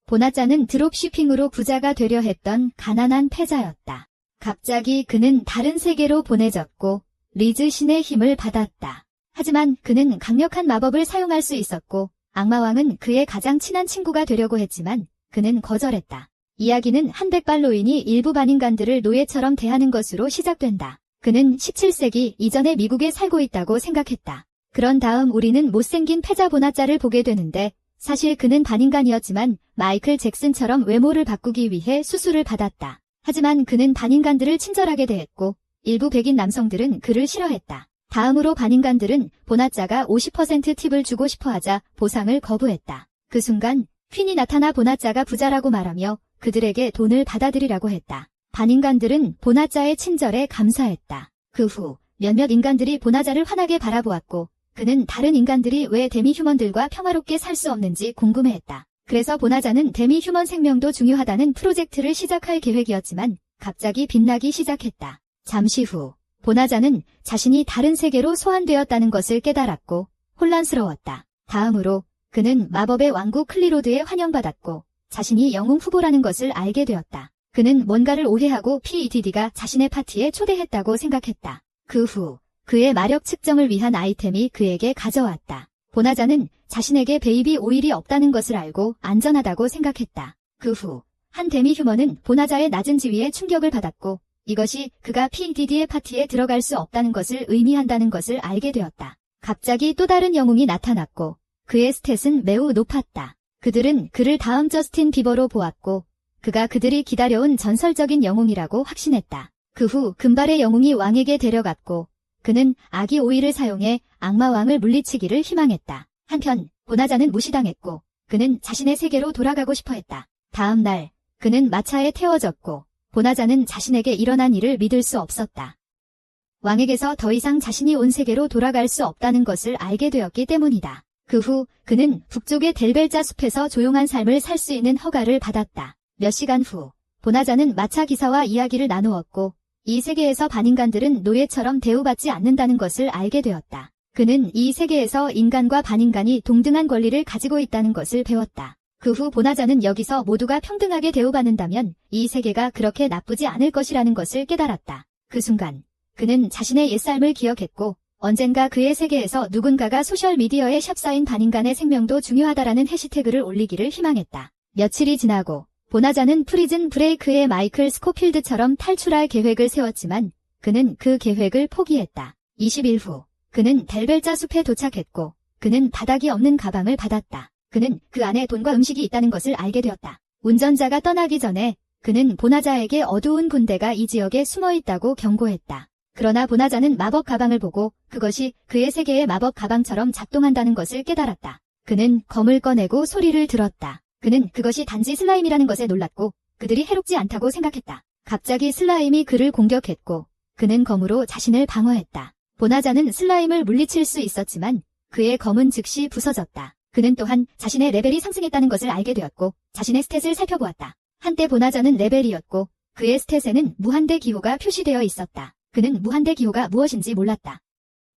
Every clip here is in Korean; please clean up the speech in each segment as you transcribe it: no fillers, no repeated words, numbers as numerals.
보나짜는 드롭시핑으로 부자가 되려 했던 가난한 패자였다. 갑자기 그는 다른 세계로 보내졌고 리즈 신의 힘을 받았다. 하지만 그는 강력한 마법을 사용할 수 있었고 악마왕은 그의 가장 친한 친구가 되려고 했지만 그는 거절했다. 이야기는 한백발로인이 일부 반인간들을 노예처럼 대하는 것으로 시작된다. 그는 17세기 이전에 미국에 살고 있다고 생각했다. 그런 다음 우리는 못생긴 패자 보나짜를 보게 되는데 사실 그는 반인간이었지만 마이클 잭슨처럼 외모를 바꾸기 위해 수술을 받았다. 하지만 그는 반인간들을 친절하게 대했고 일부 백인 남성들은 그를 싫어했다. 다음으로 반인간들은 보나짜가 50% 팁을 주고 싶어하자 보상을 거부했다. 그 순간 퀸이 나타나 보나짜가 부자라고 말하며 그들에게 돈을 받아들이라고 했다. 반인간들은 보나짜의 친절에 감사했다. 그 후 몇몇 인간들이 보나짜를 환하게 바라보았고 그는 다른 인간들이 왜 데미휴먼들과 평화롭게 살 수 없는지 궁금해했다. 그래서 보나짜는 데미휴먼 생명도 중요하다는 프로젝트를 시작할 계획이었지만 갑자기 빛나기 시작했다. 잠시 후 보나짜는 자신이 다른 세계로 소환되었다는 것을 깨달았고 혼란스러웠다. 다음으로 그는 마법의 왕국 클리로드에 환영받았고 자신이 영웅 후보라는 것을 알게 되었다. 그는 뭔가를 오해하고 PEDD가 자신의 파티에 초대했다고 생각했다. 그 후 그의 마력 측정을 위한 아이템이 그에게 가져왔다. 보나짜는 자신에게 베이비 오일이 없다는 것을 알고 안전하다고 생각했다. 그 후 한 데미휴먼은 보나짜의 낮은 지위에 충격을 받았고 이것이 그가 PEDD의 파티에 들어갈 수 없다는 것을 의미한다는 것을 알게 되었다. 갑자기 또 다른 영웅이 나타났고 그의 스탯은 매우 높았다. 그들은 그를 다음 저스틴 비버로 보았고 그가 그들이 기다려온 전설적인 영웅이라고 확신했다. 그 후 금발의 영웅이 왕에게 데려갔고 그는 아기 오일을 사용해 악마왕을 물리치기를 희망했다. 한편 보나짜는 무시당했고 그는 자신의 세계로 돌아가고 싶어했다. 다음 날 그는 마차에 태워졌고 보나짜는 자신에게 일어난 일을 믿을 수 없었다. 왕에게서 더 이상 자신이 온 세계로 돌아갈 수 없다는 것을 알게 되었기 때문이다. 그 후 그는 북쪽의 델벨자 숲에서 조용한 삶을 살 수 있는 허가를 받았다. 몇 시간 후 보나짜는 마차 기사와 이야기를 나누었고 이 세계에서 반인간들은 노예처럼 대우받지 않는다는 것을 알게 되었다. 그는 이 세계에서 인간과 반인간이 동등한 권리를 가지고 있다는 것을 배웠다. 그 후 보나짜는 여기서 모두가 평등하게 대우받는다면 이 세계가 그렇게 나쁘지 않을 것이라는 것을 깨달았다. 그 순간 그는 자신의 옛삶을 기억했고 언젠가 그의 세계에서 누군가가 소셜미디어에 샵사인 반인간의 생명도 중요하다라는 해시태그를 올리기를 희망했다. 며칠이 지나고 보나짜는 프리즌 브레이크의 마이클 스코필드처럼 탈출할 계획을 세웠지만 그는 그 계획을 포기했다. 20일 후 그는 델벨자 숲에 도착했고 그는 바닥이 없는 가방을 받았다. 그는 그 안에 돈과 음식이 있다는 것을 알게 되었다. 운전자가 떠나기 전에 그는 보나짜에게 어두운 군대가 이 지역에 숨어있다고 경고했다. 그러나 보나짜는 마법 가방을 보고 그것이 그의 세계의 마법 가방처럼 작동한다는 것을 깨달았다. 그는 검을 꺼내고 소리를 들었다. 그는 그것이 단지 슬라임이라는 것에 놀랐고 그들이 해롭지 않다고 생각했다. 갑자기 슬라임이 그를 공격했고 그는 검으로 자신을 방어했다. 보나짜는 슬라임을 물리칠 수 있었지만 그의 검은 즉시 부서졌다. 그는 또한 자신의 레벨이 상승했다는 것을 알게 되었고 자신의 스탯을 살펴보았다. 한때 보나짜는 레벨이었고 그의 스탯에는 무한대 기호가 표시되어 있었다. 그는 무한대 기호가 무엇인지 몰랐다.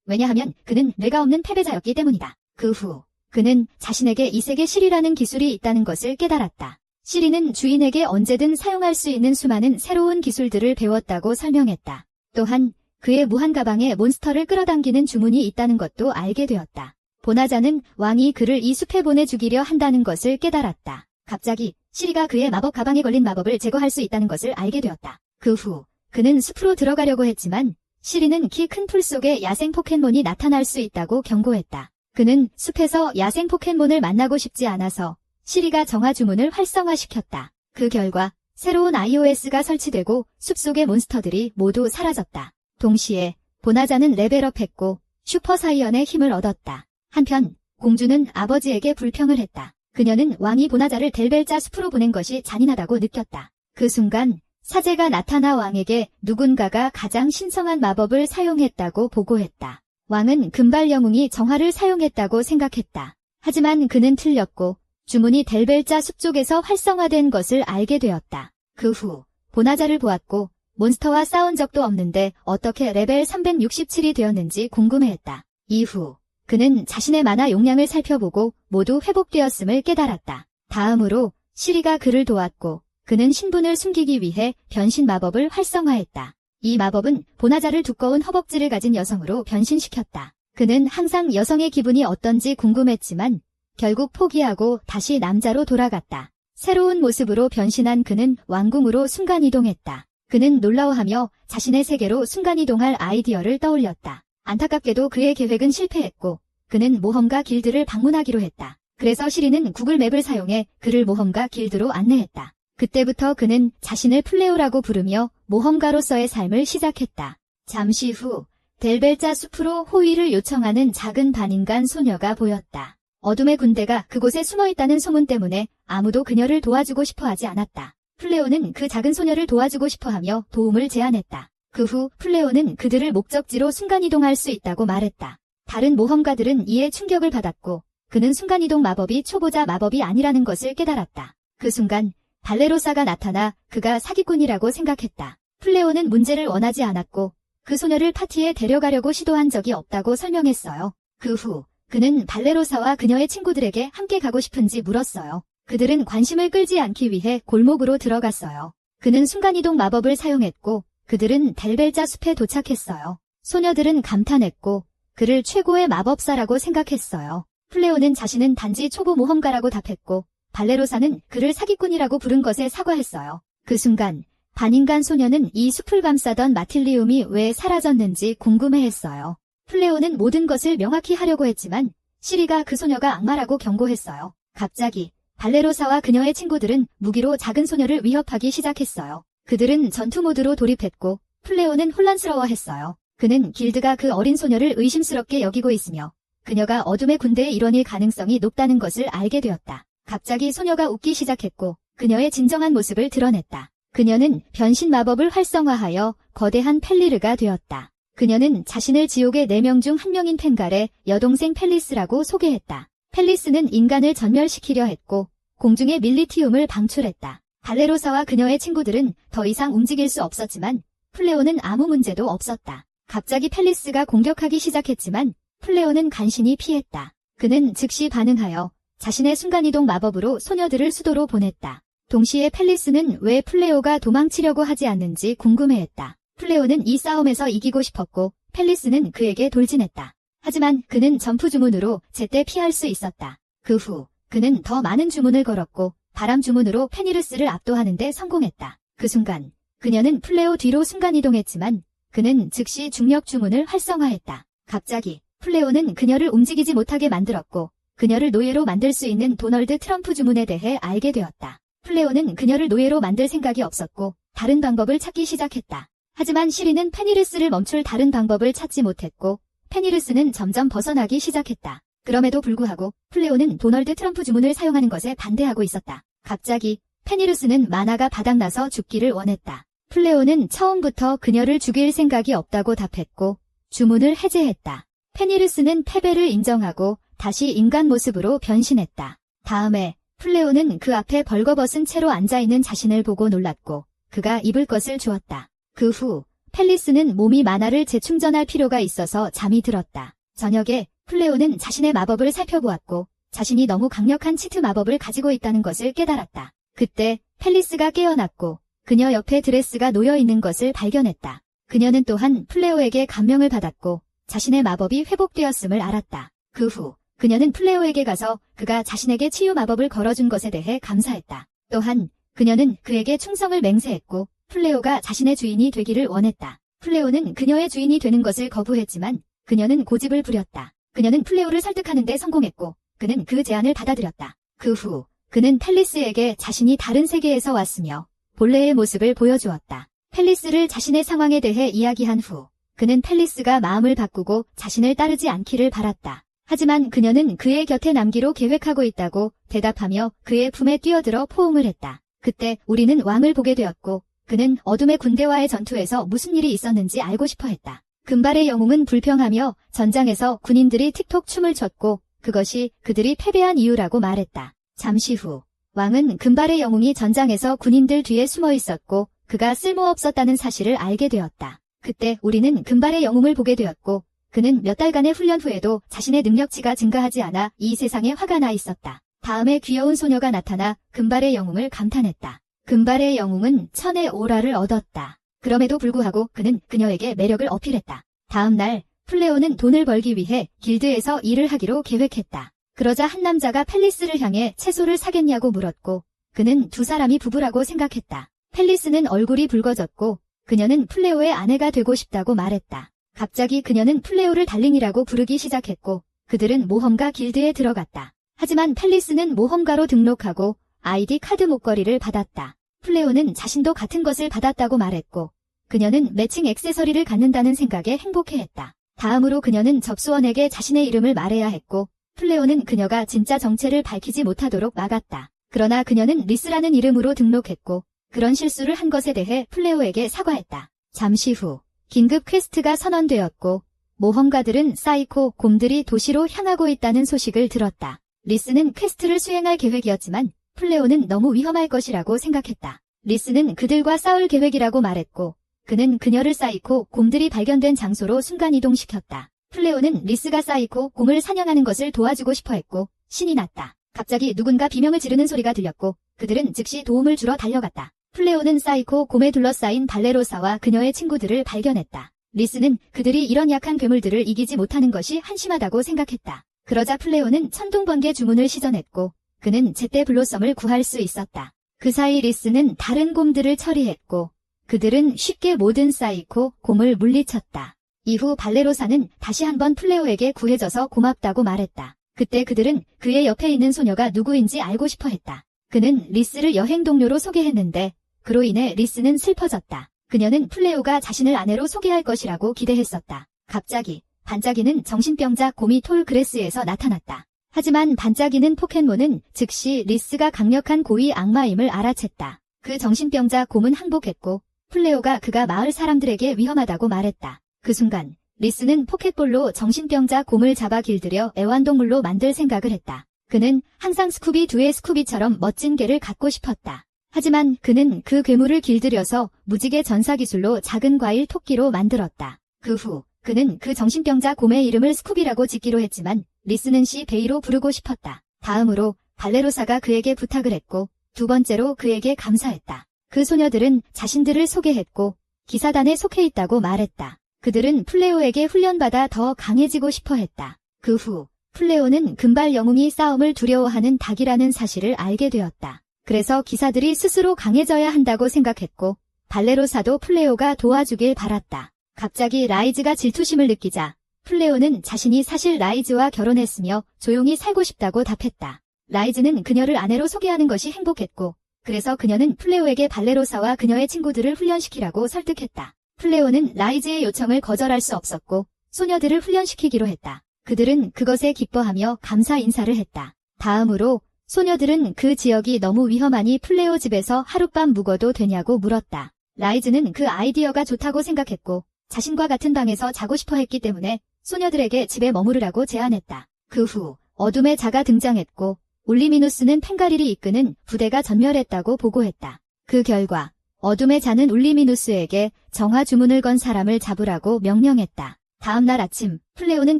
왜냐하면 그는 뇌가 없는 패배자였기 때문이다. 그 후 그는 자신에게 이색의 실이라는 기술이 있다는 것을 깨달았다. 시리는 주인에게 언제든 사용할 수 있는 수많은 새로운 기술들을 배웠다고 설명했다. 또한 그의 무한 가방에 몬스터를 끌어당기는 주문이 있다는 것도 알게 되었다. 보나짜는 왕이 그를 이 숲에 보내 죽이려 한다는 것을 깨달았다. 갑자기 시리가 그의 마법 가방에 걸린 마법을 제거할 수 있다는 것을 알게 되었다. 그 후 그는 숲으로 들어가려고 했지만 시리는 키 큰 풀 속에 야생 포켓몬이 나타날 수 있다고 경고했다. 그는 숲에서 야생 포켓몬을 만나고 싶지 않아서 시리가 정화 주문을 활성화시켰다. 그 결과 새로운 iOS가 설치되고 숲속의 몬스터들이 모두 사라졌다. 동시에 보나짜는 레벨업했고 슈퍼사이언의 힘을 얻었다. 한편 공주는 아버지에게 불평을 했다. 그녀는 왕이 보나짜를 델벨자 숲으로 보낸 것이 잔인하다고 느꼈다. 그 순간 사제가 나타나 왕에게 누군가가 가장 신성한 마법을 사용했다고 보고했다. 왕은 금발 영웅이 정화를 사용했다고 생각했다. 하지만 그는 틀렸고 주문이 델벨자 숲 쪽에서 활성화된 것을 알게 되었다. 그 후 보나짜를 보았고 몬스터와 싸운 적도 없는데 어떻게 레벨 367이 되었는지 궁금해했다. 이후 그는 자신의 만화 용량을 살펴보고 모두 회복되었음을 깨달았다. 다음으로 시리가 그를 도왔고 그는 신분을 숨기기 위해 변신 마법을 활성화했다. 이 마법은 보나자를 두꺼운 허벅지를 가진 여성으로 변신시켰다. 그는 항상 여성의 기분이 어떤지 궁금했지만 결국 포기하고 다시 남자로 돌아갔다. 새로운 모습으로 변신한 그는 왕궁으로 순간이동했다. 그는 놀라워하며 자신의 세계로 순간이동할 아이디어를 떠올렸다. 안타깝게도 그의 계획은 실패했고 그는 모험가 길드를 방문하기로 했다. 그래서 시리는 구글 맵을 사용해 그를 모험가 길드로 안내했다. 그때부터 그는 자신을 플레오라고 부르며 모험가로서의 삶을 시작했다. 잠시 후 델벨자 숲으로 호위를 요청하는 작은 반인간 소녀가 보였다. 어둠의 군대가 그곳에 숨어있다는 소문 때문에 아무도 그녀를 도와주고 싶어 하지 않았다. 플레오는 그 작은 소녀를 도와주고 싶어하며 도움을 제안했다. 그 후 플레오는 그들을 목적지로 순간이동할 수 있다고 말했다. 다른 모험가들은 이에 충격을 받았고 그는 순간이동 마법이 초보자 마법이 아니라는 것을 깨달았다. 그 순간 발레로사가 나타나 그가 사기꾼이라고 생각했다. 플레오는 문제를 원하지 않았고 그 소녀를 파티에 데려가려고 시도한 적이 없다고 설명했어요. 그 후 그는 발레로사와 그녀의 친구들에게 함께 가고 싶은지 물었어요. 그들은 관심을 끌지 않기 위해 골목으로 들어갔어요. 그는 순간이동 마법을 사용했고 그들은 델벨자 숲에 도착했어요. 소녀들은 감탄했고 그를 최고의 마법사라고 생각했어요. 플레오는 자신은 단지 초보 모험가라고 답했고 발레로사는 그를 사기꾼이라고 부른 것에 사과했어요. 그 순간 반인간 소녀는 이 숲을 감싸던 마틸리움이 왜 사라졌는지 궁금해했어요. 플레오는 모든 것을 명확히 하려고 했지만 시리가 그 소녀가 악마라고 경고했어요. 갑자기 발레로사와 그녀의 친구들은 무기로 작은 소녀를 위협하기 시작했어요. 그들은 전투 모드로 돌입했고 플레오는 혼란스러워했어요. 그는 길드가 그 어린 소녀를 의심스럽게 여기고 있으며 그녀가 어둠의 군대의 일원일 가능성이 높다는 것을 알게 되었다. 갑자기 소녀가 웃기 시작했고 그녀의 진정한 모습을 드러냈다. 그녀는 변신 마법을 활성화하여 거대한 펠리르가 되었다. 그녀는 자신을 지옥의 4명 중 1명인 펜갈의 여동생 펠리스라고 소개했다. 펠리스는 인간을 전멸시키려 했고 공중에 밀리티움을 방출했다. 발레로사와 그녀의 친구들은 더 이상 움직일 수 없었지만 플레오는 아무 문제도 없었다. 갑자기 펠리스가 공격하기 시작했지만 플레오는 간신히 피했다. 그는 즉시 반응하여 자신의 순간이동 마법으로 소녀들을 수도로 보냈다. 동시에 펠리스는 왜 플레오가 도망치려고 하지 않는지 궁금해했다. 플레오는 이 싸움에서 이기고 싶었고 펠리스는 그에게 돌진했다. 하지만 그는 점프 주문으로 제때 피할 수 있었다. 그 후 그는 더 많은 주문을 걸었고 바람 주문으로 페니르스를 압도하는 데 성공했다. 그 순간 그녀는 플레오 뒤로 순간이동했지만 그는 즉시 중력 주문을 활성화했다. 갑자기 플레오는 그녀를 움직이지 못하게 만들었고 그녀를 노예로 만들 수 있는 도널드 트럼프 주문에 대해 알게 되었다. 플레오는 그녀를 노예로 만들 생각이 없었고 다른 방법을 찾기 시작했다. 하지만 시리는 페니르스를 멈출 다른 방법을 찾지 못했고 페니르스는 점점 벗어나기 시작했다. 그럼에도 불구하고 플레오는 도널드 트럼프 주문을 사용하는 것에 반대하고 있었다. 갑자기 페니르스는 만화가 바닥나서 죽기를 원했다. 플레오는 처음부터 그녀를 죽일 생각이 없다고 답했고 주문을 해제했다. 페니르스는 패배를 인정하고 다시 인간 모습으로 변신했다. 다음에 플레오는 그 앞에 벌거벗은 채로 앉아있는 자신을 보고 놀랐고 그가 입을 것을 주었다. 그 후 펠리스는 몸이 만화를 재충전할 필요가 있어서 잠이 들었다. 저녁에 플레오는 자신의 마법을 살펴보았고 자신이 너무 강력한 치트 마법을 가지고 있다는 것을 깨달았다. 그때 펠리스가 깨어났고 그녀 옆에 드레스가 놓여있는 것을 발견했다. 그녀는 또한 플레오에게 감명을 받았고 자신의 마법이 회복되었음을 알았다. 그 후 그녀는 플레오에게 가서 그가 자신에게 치유 마법을 걸어준 것에 대해 감사했다. 또한 그녀는 그에게 충성을 맹세했고 플레오가 자신의 주인이 되기를 원했다. 플레오는 그녀의 주인이 되는 것을 거부했지만 그녀는 고집을 부렸다. 그녀는 플레오를 설득하는 데 성공했고 그는 그 제안을 받아들였다. 그 후 그는 펠리스에게 자신이 다른 세계에서 왔으며 본래의 모습을 보여주었다. 펠리스를 자신의 상황에 대해 이야기한 후 그는 펠리스가 마음을 바꾸고 자신을 따르지 않기를 바랐다. 하지만 그녀는 그의 곁에 남기로 계획하고 있다고 대답하며 그의 품에 뛰어들어 포옹을 했다. 그때 우리는 왕을 보게 되었고 그는 어둠의 군대와의 전투에서 무슨 일이 있었는지 알고 싶어 했다. 금발의 영웅은 불평하며 전장에서 군인들이 틱톡 춤을 췄고 그것이 그들이 패배한 이유라고 말했다. 잠시 후 왕은 금발의 영웅이 전장에서 군인들 뒤에 숨어 있었고 그가 쓸모없었다는 사실을 알게 되었다. 그때 우리는 금발의 영웅을 보게 되었고 그는 몇 달간의 훈련 후에도 자신의 능력치가 증가하지 않아 이 세상에 화가 나 있었다. 다음에 귀여운 소녀가 나타나 금발의 영웅을 감탄했다. 금발의 영웅은 천의 오라를 얻었다. 그럼에도 불구하고 그는 그녀에게 매력을 어필했다. 다음 날 플레오는 돈을 벌기 위해 길드에서 일을 하기로 계획했다. 그러자 한 남자가 펠리스를 향해 채소를 사겠냐고 물었고 그는 두 사람이 부부라고 생각했다. 펠리스는 얼굴이 붉어졌고 그녀는 플레오의 아내가 되고 싶다고 말했다. 갑자기 그녀는 플레오를 달링이라고 부르기 시작했고 그들은 모험가 길드에 들어갔다. 하지만 펠리스는 모험가로 등록하고 아이디 카드 목걸이를 받았다. 플레오는 자신도 같은 것을 받았다고 말했고 그녀는 매칭 액세서리를 갖는다는 생각에 행복해했다. 다음으로 그녀는 접수원에게 자신의 이름을 말해야 했고 플레오는 그녀가 진짜 정체를 밝히지 못하도록 막았다. 그러나 그녀는 리스라는 이름으로 등록했고 그런 실수를 한 것에 대해 플레오에게 사과했다. 잠시 후 긴급 퀘스트가 선언되었고 모험가들은 사이코 곰들이 도시로 향하고 있다는 소식을 들었다. 리스는 퀘스트를 수행할 계획이었지만 플레오는 너무 위험할 것이라고 생각했다. 리스는 그들과 싸울 계획이라고 말했고 그는 그녀를 사이코 곰들이 발견된 장소로 순간이동시켰다. 플레오는 리스가 사이코 곰을 사냥하는 것을 도와주고 싶어 했고 신이 났다. 갑자기 누군가 비명을 지르는 소리가 들렸고 그들은 즉시 도움을 주러 달려갔다. 플레오는 사이코 곰에 둘러싸인 발레로사와 그녀의 친구들을 발견했다. 리스는 그들이 이런 약한 괴물들을 이기지 못하는 것이 한심하다고 생각했다. 그러자 플레오는 천둥번개 주문을 시전했고 그는 제때 블로썸을 구할 수 있었다. 그 사이 리스는 다른 곰들을 처리했고 그들은 쉽게 모든 사이코 곰을 물리쳤다. 이후 발레로사는 다시 한번 플레오에게 구해줘서 고맙다고 말했다. 그때 그들은 그의 옆에 있는 소녀가 누구인지 알고 싶어 했다. 그는 리스를 여행 동료로 소개했는데 그로 인해 리스는 슬퍼졌다. 그녀는 플레오가 자신을 아내로 소개할 것이라고 기대했었다. 갑자기 반짝이는 정신병자 곰이 톨그레스에서 나타났다. 하지만 반짝이는 포켓몬은 즉시 리스가 강력한 고위 악마임을 알아챘다. 그 정신병자 곰은 항복했고 플레오가 그가 마을 사람들에게 위험하다고 말했다. 그 순간 리스는 포켓볼로 정신병자 곰을 잡아 길들여 애완동물로 만들 생각을 했다. 그는 항상 스쿠비2의 스쿠비처럼 멋진 개를 갖고 싶었다. 하지만 그는 그 괴물을 길들여서 무지개 전사기술로 작은 과일 토끼로 만들었다. 그 후 그는 그 정신병자 곰의 이름을 스쿠비라고 짓기로 했지만 리스는 베이로 부르고 싶었다. 다음으로 발레로사가 그에게 부탁을 했고 두 번째로 그에게 감사했다. 그 소녀들은 자신들을 소개했고 기사단에 속해 있다고 말했다. 그들은 플레오에게 훈련받아 더 강해지고 싶어 했다. 그 후 플레오는 금발 영웅이 싸움을 두려워하는 닭이라는 사실을 알게 되었다. 그래서 기사들이 스스로 강해져야 한다고 생각했고 발레로사도 플레오가 도와주길 바랐다. 갑자기 라이즈가 질투심을 느끼자 플레오는 자신이 사실 라이즈와 결혼했으며 조용히 살고 싶다고 답했다. 라이즈는 그녀를 아내로 소개하는 것이 행복했고 그래서 그녀는 플레오에게 발레로사와 그녀의 친구들을 훈련시키라고 설득했다. 플레오는 라이즈의 요청을 거절할 수 없었고 소녀들을 훈련시키기로 했다. 그들은 그것에 기뻐하며 감사 인사를 했다. 다음으로 소녀들은 그 지역이 너무 위험하니 플레오 집에서 하룻밤 묵어도 되냐고 물었다. 라이즈는 그 아이디어가 좋다고 생각했고 자신과 같은 방에서 자고 싶어 했기 때문에 소녀들에게 집에 머무르라고 제안했다. 그 후 어둠의 자가 등장했고 울리미누스는 펜가릴이 이끄는 부대가 전멸했다고 보고했다. 그 결과 어둠의 자는 울리미누스에게 정화 주문을 건 사람을 잡으라고 명령했다. 다음 날 아침 플레오는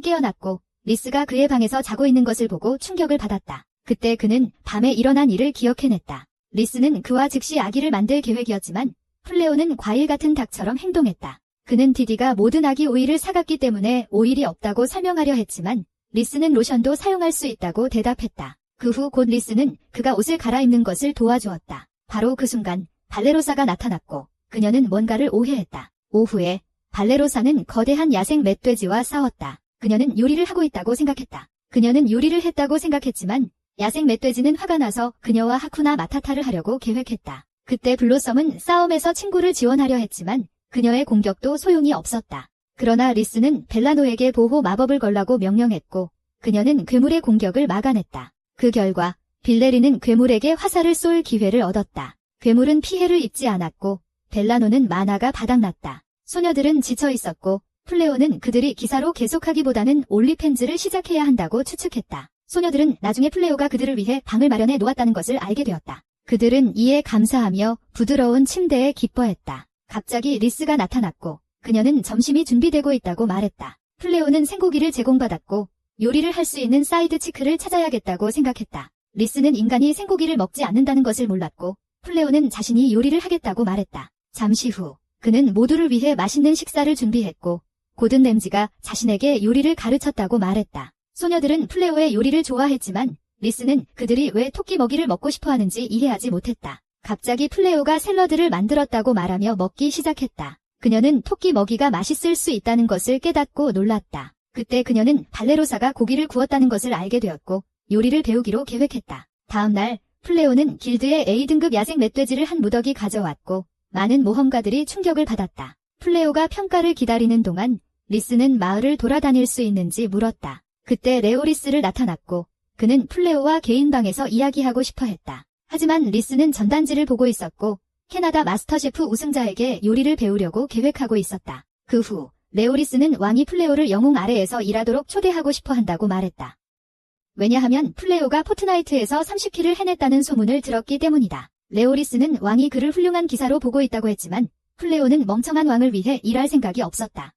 깨어났고 리스가 그의 방에서 자고 있는 것을 보고 충격을 받았다. 그때 그는 밤에 일어난 일을 기억해냈다. 리스는 그와 즉시 아기를 만들 계획이었지만 플레오는 과일 같은 닭처럼 행동했다. 그는 디디가 모든 아기 오일을 사갔기 때문에 오일이 없다고 설명하려 했지만 리스는 로션도 사용할 수 있다고 대답했다. 그 후 곧 리스는 그가 옷을 갈아입는 것을 도와주었다. 바로 그 순간 발레로사가 나타났고 그녀는 뭔가를 오해했다. 오후에 발레로사는 거대한 야생 멧돼지와 싸웠다. 그녀는 요리를 하고 있다고 생각했다. 그녀는 요리를 했다고 생각했지만 야생 멧돼지는 화가 나서 그녀와 하쿠나 마타타를 하려고 계획했다. 그때 블로썸은 싸움에서 친구를 지원하려 했지만 그녀의 공격도 소용이 없었다. 그러나 리스는 벨라노에게 보호 마법을 걸라고 명령했고 그녀는 괴물의 공격을 막아냈다. 그 결과 빌레리는 괴물에게 화살을 쏠 기회를 얻었다. 괴물은 피해를 입지 않았고 벨라노는 만화가 바닥났다. 소녀들은 지쳐 있었고 플레오는 그들이 기사로 계속하기보다는 올리펜즈를 시작해야 한다고 추측했다. 소녀들은 나중에 플레오가 그들을 위해 방을 마련해 놓았다는 것을 알게 되었다. 그들은 이에 감사하며 부드러운 침대에 기뻐했다. 갑자기 리스가 나타났고 그녀는 점심이 준비되고 있다고 말했다. 플레오는 생고기를 제공받았고 요리를 할 수 있는 사이드 치크를 찾아야겠다고 생각했다. 리스는 인간이 생고기를 먹지 않는다는 것을 몰랐고 플레오는 자신이 요리를 하겠다고 말했다. 잠시 후 그는 모두를 위해 맛있는 식사를 준비했고 고든 램지가 자신에게 요리를 가르쳤다고 말했다. 소녀들은 플레오의 요리를 좋아했지만 리스는 그들이 왜 토끼 먹이를 먹고 싶어 하는지 이해하지 못했다. 갑자기 플레오가 샐러드를 만들었다고 말하며 먹기 시작했다. 그녀는 토끼 먹이가 맛있을 수 있다는 것을 깨닫고 놀랐다. 그때 그녀는 발레로사가 고기를 구웠다는 것을 알게 되었고 요리를 배우기로 계획했다. 다음 날 플레오는 길드의 A등급 야생 멧돼지를 한 무더기 가져왔고 많은 모험가들이 충격을 받았다. 플레오가 평가를 기다리는 동안 리스는 마을을 돌아다닐 수 있는지 물었다. 그때 레오리스를 나타났고 그는 플레오와 개인 방에서 이야기하고 싶어 했다. 하지만 리스는 전단지를 보고 있었고 캐나다 마스터셰프 우승자에게 요리를 배우려고 계획하고 있었다. 그 후 레오리스는 왕이 플레오를 영웅 아래에서 일하도록 초대하고 싶어 한다고 말했다. 왜냐하면 플레오가 포트나이트에서 30킬을 해냈다는 소문을 들었기 때문이다. 레오리스는 왕이 그를 훌륭한 기사로 보고 있다고 했지만 플레오는 멍청한 왕을 위해 일할 생각이 없었다.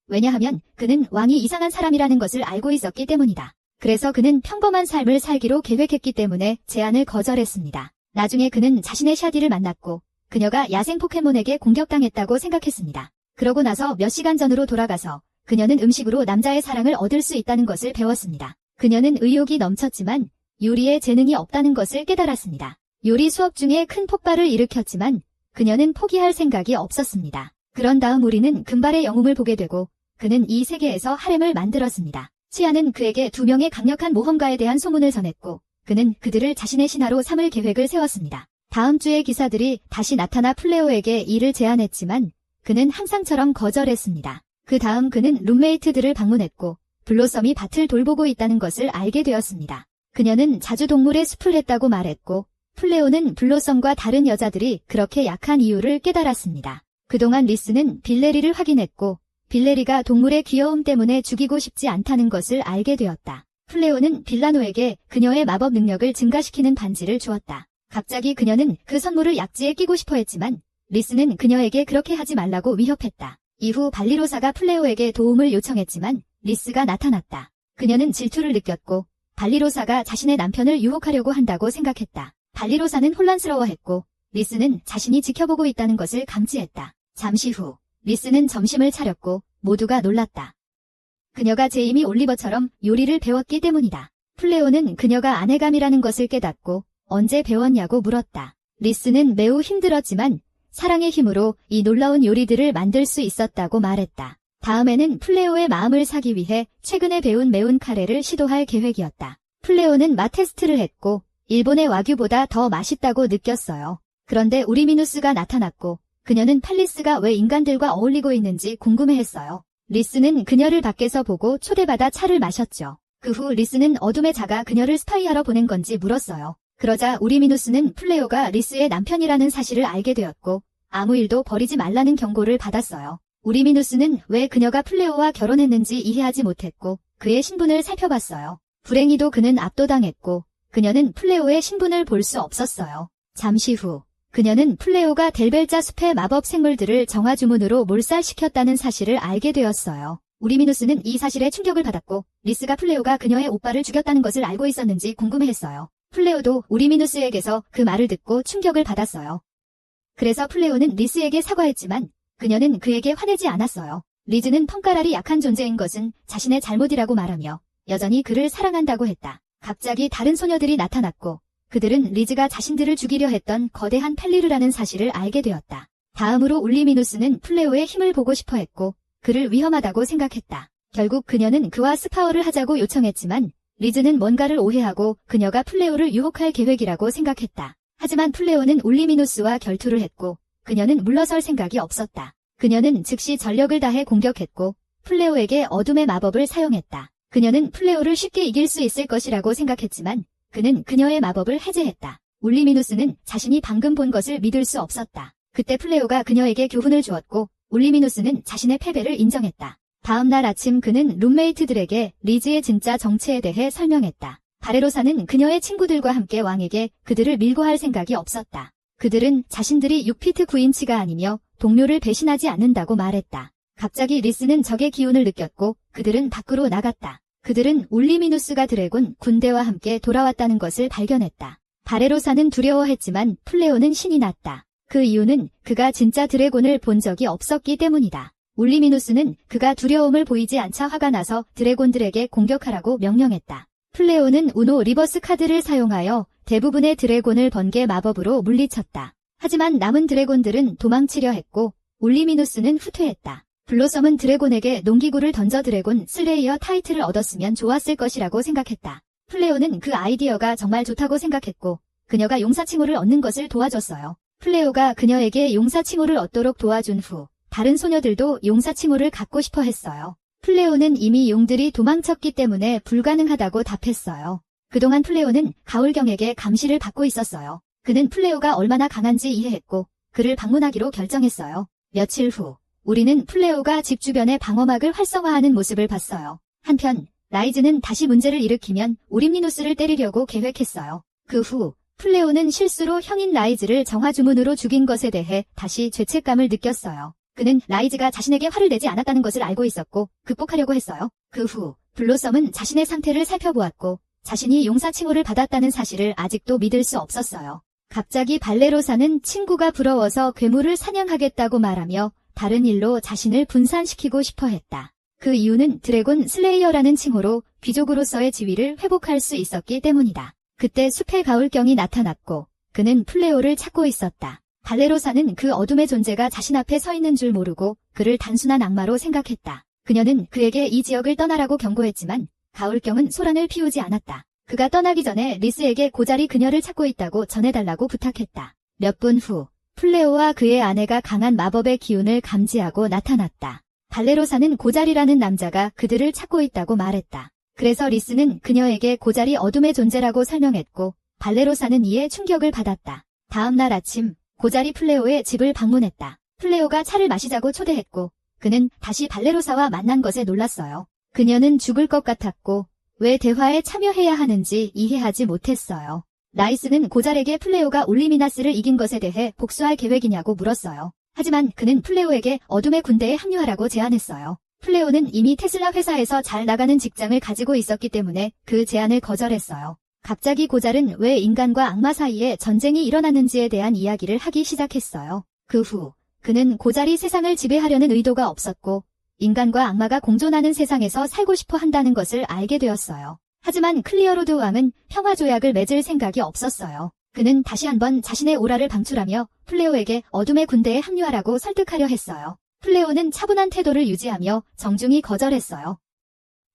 왜냐하면 그는 왕이 이상한 사람이라는 것을 알고 있었기 때문이다. 그래서 그는 평범한 삶을 살기로 계획했기 때문에 제안을 거절했습니다. 나중에 그는 자신의 샤디를 만났고 그녀가 야생 포켓몬에게 공격당했다고 생각했습니다. 그러고 나서 몇 시간 전으로 돌아가서 그녀는 음식으로 남자의 사랑을 얻을 수 있다는 것을 배웠습니다. 그녀는 의욕이 넘쳤지만 요리에 재능이 없다는 것을 깨달았습니다. 요리 수업 중에 큰 폭발을 일으켰지만 그녀는 포기할 생각이 없었습니다. 그런 다음 우리는 금발의 영웅을 보게 되고 그는 이 세계에서 하렘을 만들었습니다. 치아는 그에게 2명의 강력한 모험가에 대한 소문을 전했고 그는 그들을 자신의 신하로 삼을 계획을 세웠습니다. 다음 주에 기사들이 다시 나타나 플레오에게 일을 제안했지만 그는 항상처럼 거절했습니다. 그 다음 그는 룸메이트들을 방문했고 블로썸이 밭을 돌보고 있다는 것을 알게 되었습니다. 그녀는 자주 동물의 숲을 했다고 말했고 플레오는 블로썸과 다른 여자들이 그렇게 약한 이유를 깨달았습니다. 그동안 리스는 빌레리를 확인했고 빌레리가 동물의 귀여움 때문에 죽이고 싶지 않다는 것을 알게 되었다. 플레오는 빌라노에게 그녀의 마법 능력을 증가시키는 반지를 주었다. 갑자기 그녀는 그 선물을 약지에 끼고 싶어 했지만 리스는 그녀에게 그렇게 하지 말라고 위협했다. 이후 발리로사가 플레오에게 도움을 요청했지만 리스가 나타났다. 그녀는 질투를 느꼈고 발리로사가 자신의 남편을 유혹하려고 한다고 생각했다. 발리로사는 혼란스러워했고 리스는 자신이 지켜보고 있다는 것을 감지했다. 잠시 후 리스는 점심을 차렸고 모두가 놀랐다. 그녀가 제이미 올리버처럼 요리를 배웠기 때문이다. 플레오는 그녀가 아내감이라는 것을 깨닫고 언제 배웠냐고 물었다. 리스는 매우 힘들었지만 사랑의 힘으로 이 놀라운 요리들을 만들 수 있었다고 말했다. 다음에는 플레오의 마음을 사기 위해 최근에 배운 매운 카레를 시도할 계획이었다. 플레오는 맛 테스트를 했고 일본의 와규보다 더 맛있다고 느꼈어요. 그런데 우리미누스가 나타났고 그녀는 팔리스가 왜 인간들과 어울리고 있는지 궁금해했어요. 리스는 그녀를 밖에서 보고 초대받아 차를 마셨죠. 그 후 리스는 어둠의 자가 그녀를 스파이하러 보낸 건지 물었어요. 그러자 우리미누스는 플레오가 리스의 남편이라는 사실을 알게 되었고 아무 일도 벌이지 말라는 경고를 받았어요. 우리미누스는 왜 그녀가 플레오와 결혼했는지 이해하지 못했고 그의 신분을 살펴봤어요. 불행히도 그는 압도당했고 그녀는 플레오의 신분을 볼 수 없었어요. 잠시 후 그녀는 플레오가 델벨자 숲의 마법 생물들을 정화주문으로 몰살시켰다는 사실을 알게 되었어요. 우리미누스는 이 사실에 충격을 받았고 리스가 플레오가 그녀의 오빠를 죽였다는 것을 알고 있었는지 궁금해했어요. 플레오도 우리미누스에게서 그 말을 듣고 충격을 받았어요. 그래서 플레오는 리스에게 사과했지만 그녀는 그에게 화내지 않았어요. 리즈는 펑카랄이 약한 존재인 것은 자신의 잘못이라고 말하며 여전히 그를 사랑한다고 했다. 갑자기 다른 소녀들이 나타났고 그들은 리즈가 자신들을 죽이려 했던 거대한 펠리르라는 사실을 알게 되었다. 다음으로 울리미누스는 플레오의 힘을 보고 싶어 했고 그를 위험하다고 생각했다. 결국 그녀는 그와 스파워를 하자고 요청했지만 리즈는 뭔가를 오해하고 그녀가 플레오를 유혹할 계획이라고 생각했다. 하지만 플레오는 울리미누스와 결투를 했고 그녀는 물러설 생각이 없었다. 그녀는 즉시 전력을 다해 공격했고 플레오에게 어둠의 마법을 사용했다. 그녀는 플레오를 쉽게 이길 수 있을 것이라고 생각했지만 그는 그녀의 마법을 해제했다. 울리미누스는 자신이 방금 본 것을 믿을 수 없었다. 그때 플레오가 그녀에게 교훈을 주었고 울리미누스는 자신의 패배를 인정했다. 다음 날 아침 그는 룸메이트들에게 리즈의 진짜 정체에 대해 설명했다. 바레로사는 그녀의 친구들과 함께 왕에게 그들을 밀고 할 생각이 없었다. 그들은 자신들이 6피트 9인치가 아니며 동료를 배신하지 않는다고 말했다. 갑자기 리스는 적의 기운을 느꼈고 그들은 밖으로 나갔다. 그들은 울리미누스가 드래곤 군대와 함께 돌아왔다는 것을 발견했다. 바레로사는 두려워했지만 플레오는 신이 났다. 그 이유는 그가 진짜 드래곤을 본 적이 없었기 때문이다. 울리미누스는 그가 두려움을 보이지 않자 화가 나서 드래곤들에게 공격하라고 명령했다. 플레오는 우노 리버스 카드를 사용하여 대부분의 드래곤을 번개 마법으로 물리쳤다. 하지만 남은 드래곤들은 도망치려 했고 울리미누스는 후퇴했다. 블로썸은 드래곤에게 농기구를 던져 드래곤 슬레이어 타이틀을 얻었으면 좋았을 것이라고 생각했다. 플레오는 그 아이디어가 정말 좋다고 생각했고 그녀가 용사 칭호를 얻는 것을 도와줬어요. 플레오가 그녀에게 용사 칭호를 얻도록 도와준 후 다른 소녀들도 용사 칭호를 갖고 싶어 했어요. 플레오는 이미 용들이 도망쳤기 때문에 불가능하다고 답했어요. 그동안 플레오는 가울경에게 감시를 받고 있었어요. 그는 플레오가 얼마나 강한지 이해했고 그를 방문하기로 결정했어요. 며칠 후 우리는 플레오가 집 주변의 방어막을 활성화하는 모습을 봤어요. 한편 라이즈는 다시 문제를 일으키면 우림니누스를 때리려고 계획했어요. 그 후 플레오는 실수로 형인 라이즈를 정화주문으로 죽인 것에 대해 다시 죄책감을 느꼈어요. 그는 라이즈가 자신에게 화를 내지 않았다는 것을 알고 있었고 극복하려고 했어요. 그 후 블로썸은 자신의 상태를 살펴보았고 자신이 용사 칭호를 받았다는 사실을 아직도 믿을 수 없었어요. 갑자기 발레로사는 친구가 부러워서 괴물을 사냥하겠다고 말하며 다른 일로 자신을 분산시키고 싶어 했다. 그 이유는 드래곤 슬레이어라는 칭호로 귀족으로서의 지위를 회복할 수 있었기 때문이다. 그때 숲의 가울경이 나타났고 그는 플레오를 찾고 있었다. 발레로사는 그 어둠의 존재가 자신 앞에 서 있는 줄 모르고 그를 단순한 악마로 생각했다. 그녀는 그에게 이 지역을 떠나라고 경고했지만 가울경은 소란을 피우지 않았다. 그가 떠나기 전에 리스에게 고자리 그녀를 찾고 있다고 전해달라고 부탁했다. 몇 분 후 플레오와 그의 아내가 강한 마법의 기운을 감지하고 나타났다. 발레로사는 고자리라는 남자가 그들을 찾고 있다고 말했다. 그래서 리스는 그녀에게 고자리 어둠의 존재라고 설명했고 발레로사는 이에 충격을 받았다. 다음 날 아침 고자리 플레오의 집을 방문했다. 플레오가 차를 마시자고 초대했고 그는 다시 발레로사와 만난 것에 놀랐어요. 그녀는 죽을 것 같았고 왜 대화에 참여해야 하는지 이해하지 못했어요. 라이스는 고잘에게 플레오가 울리미나스를 이긴 것에 대해 복수할 계획이냐고 물었어요. 하지만 그는 플레오에게 어둠의 군대에 합류하라고 제안했어요. 플레오는 이미 테슬라 회사에서 잘 나가는 직장을 가지고 있었기 때문에 그 제안을 거절했어요. 갑자기 고잘은 왜 인간과 악마 사이에 전쟁이 일어났는지에 대한 이야기를 하기 시작했어요. 그 후 그는 고잘이 세상을 지배하려는 의도가 없었고 인간과 악마가 공존하는 세상에서 살고 싶어 한다는 것을 알게 되었어요. 하지만 클리어로드 왕은 평화조약을 맺을 생각이 없었어요. 그는 다시 한번 자신의 오라를 방출하며 플레오에게 어둠의 군대에 합류하라고 설득하려 했어요. 플레오는 차분한 태도를 유지하며 정중히 거절했어요.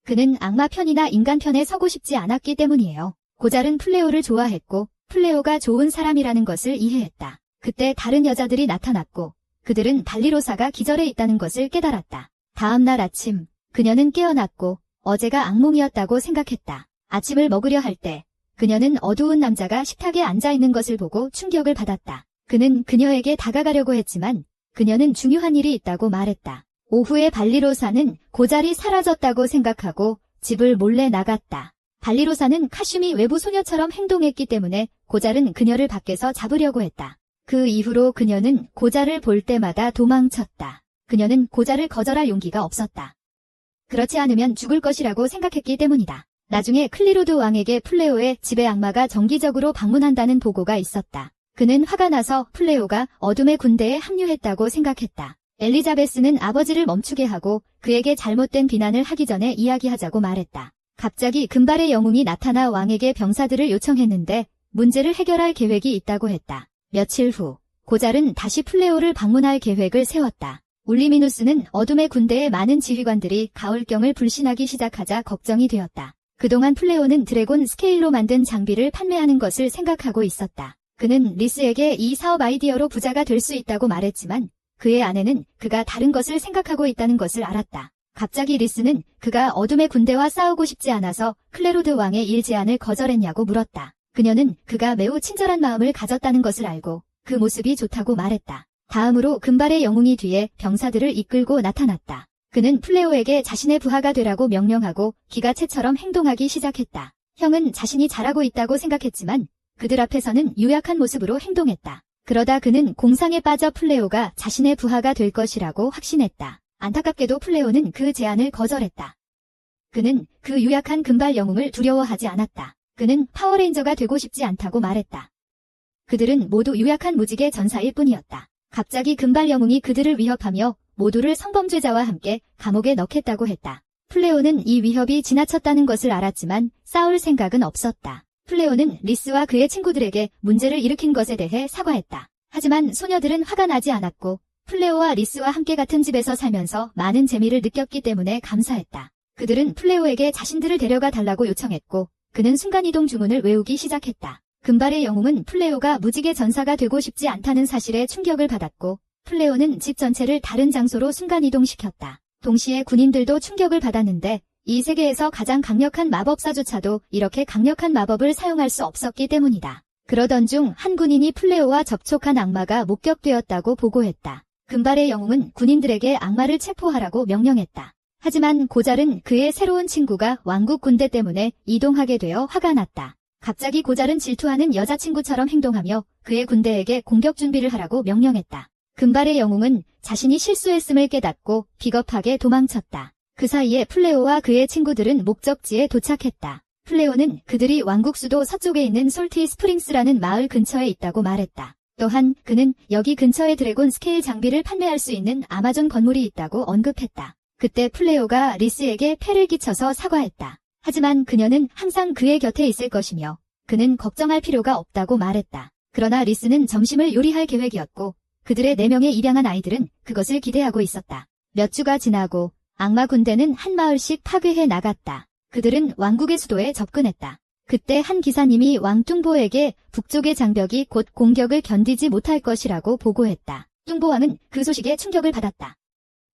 그는 악마 편이나 인간 편에 서고 싶지 않았기 때문이에요. 고잘은 플레오를 좋아했고 플레오가 좋은 사람이라는 것을 이해했다. 그때 다른 여자들이 나타났고 그들은 발리로사가 기절해 있다는 것을 깨달았다. 다음 날 아침 그녀는 깨어났고 어제가 악몽이었다고 생각했다. 아침을 먹으려 할 때 그녀는 어두운 남자가 식탁에 앉아있는 것을 보고 충격을 받았다. 그는 그녀에게 다가가려고 했지만 그녀는 중요한 일이 있다고 말했다. 오후에 발리로사는 고잘이 사라졌다고 생각하고 집을 몰래 나갔다. 발리로사는 카슘이 외부 소녀처럼 행동했기 때문에 고잘은 그녀를 밖에서 잡으려고 했다. 그 이후로 그녀는 고잘을 볼 때마다 도망쳤다. 그녀는 고잘을 거절할 용기가 없었다. 그렇지 않으면 죽을 것이라고 생각했기 때문이다. 나중에 클리로드 왕에게 플레오의 집에 악마가 정기적으로 방문한다는 보고가 있었다. 그는 화가 나서 플레오가 어둠의 군대에 합류했다고 생각했다. 엘리자베스는 아버지를 멈추게 하고 그에게 잘못된 비난을 하기 전에 이야기하자고 말했다. 갑자기 금발의 영웅이 나타나 왕에게 병사들을 요청했는데 문제를 해결할 계획이 있다고 했다. 며칠 후 고잘은 다시 플레오를 방문할 계획을 세웠다. 울리미누스는 어둠의 군대의 많은 지휘관들이 가울경을 불신하기 시작하자 걱정이 되었다. 그동안 플레오는 드래곤 스케일로 만든 장비를 판매하는 것을 생각하고 있었다. 그는 리스에게 이 사업 아이디어로 부자가 될 수 있다고 말했지만 그의 아내는 그가 다른 것을 생각하고 있다는 것을 알았다. 갑자기 리스는 그가 어둠의 군대와 싸우고 싶지 않아서 클레로드 왕의 일 제안을 거절했냐고 물었다. 그녀는 그가 매우 친절한 마음을 가졌다는 것을 알고 그 모습이 좋다고 말했다. 다음으로 금발의 영웅이 뒤에 병사들을 이끌고 나타났다. 그는 플레오에게 자신의 부하가 되라고 명령하고 기가체처럼 행동하기 시작했다. 형은 자신이 잘하고 있다고 생각했지만 그들 앞에서는 유약한 모습으로 행동했다. 그러다 그는 공상에 빠져 플레오가 자신의 부하가 될 것이라고 확신했다. 안타깝게도 플레오는 그 제안을 거절했다. 그는 그 유약한 금발 영웅을 두려워하지 않았다. 그는 파워레인저가 되고 싶지 않다고 말했다. 그들은 모두 유약한 무직의 전사일 뿐이었다. 갑자기 금발 영웅이 그들을 위협하며 모두를 성범죄자와 함께 감옥에 넣겠다고 했다. 플레오는 이 위협이 지나쳤다는 것을 알았지만 싸울 생각은 없었다. 플레오는 리스와 그의 친구들에게 문제를 일으킨 것에 대해 사과했다. 하지만 소녀들은 화가 나지 않았고 플레오와 리스와 함께 같은 집에서 살면서 많은 재미를 느꼈기 때문에 감사했다. 그들은 플레오에게 자신들을 데려가 달라고 요청했고 그는 순간이동 주문을 외우기 시작했다. 금발의 영웅은 플레오가 무직의 전사가 되고 싶지 않다는 사실에 충격을 받았고 플레오는 집 전체를 다른 장소로 순간이동시켰다. 동시에 군인들도 충격을 받았는데 이 세계에서 가장 강력한 마법사조차도 이렇게 강력한 마법을 사용할 수 없었기 때문이다. 그러던 중 한 군인이 플레오와 접촉한 악마가 목격되었다고 보고했다. 금발의 영웅은 군인들에게 악마를 체포하라고 명령했다. 하지만 고잘은 그의 새로운 친구가 왕국 군대 때문에 이동하게 되어 화가 났다. 갑자기 고잘은 질투하는 여자친구처럼 행동하며 그의 군대에게 공격 준비를 하라고 명령했다. 금발의 영웅은 자신이 실수했음을 깨닫고 비겁하게 도망쳤다. 그 사이에 플레오와 그의 친구들은 목적지에 도착했다. 플레오는 그들이 왕국 수도 서쪽에 있는 솔티 스프링스라는 마을 근처에 있다고 말했다. 또한 그는 여기 근처에 드래곤 스케일 장비를 판매할 수 있는 아마존 건물이 있다고 언급했다. 그때 플레오가 리스에게 폐를 끼쳐서 사과했다. 하지만 그녀는 항상 그의 곁에 있을 것이며 그는 걱정할 필요가 없다고 말했다. 그러나 리스는 점심을 요리할 계획이었고 그들의 4명의 입양한 아이들은 그것을 기대하고 있었다. 몇 주가 지나고 악마 군대는 한 마을씩 파괴해 나갔다. 그들은 왕국의 수도에 접근했다. 그때 한 기사님이 왕 뚱보에게 북쪽의 장벽이 곧 공격을 견디지 못할 것이라고 보고했다. 뚱보왕은 그 소식에 충격을 받았다.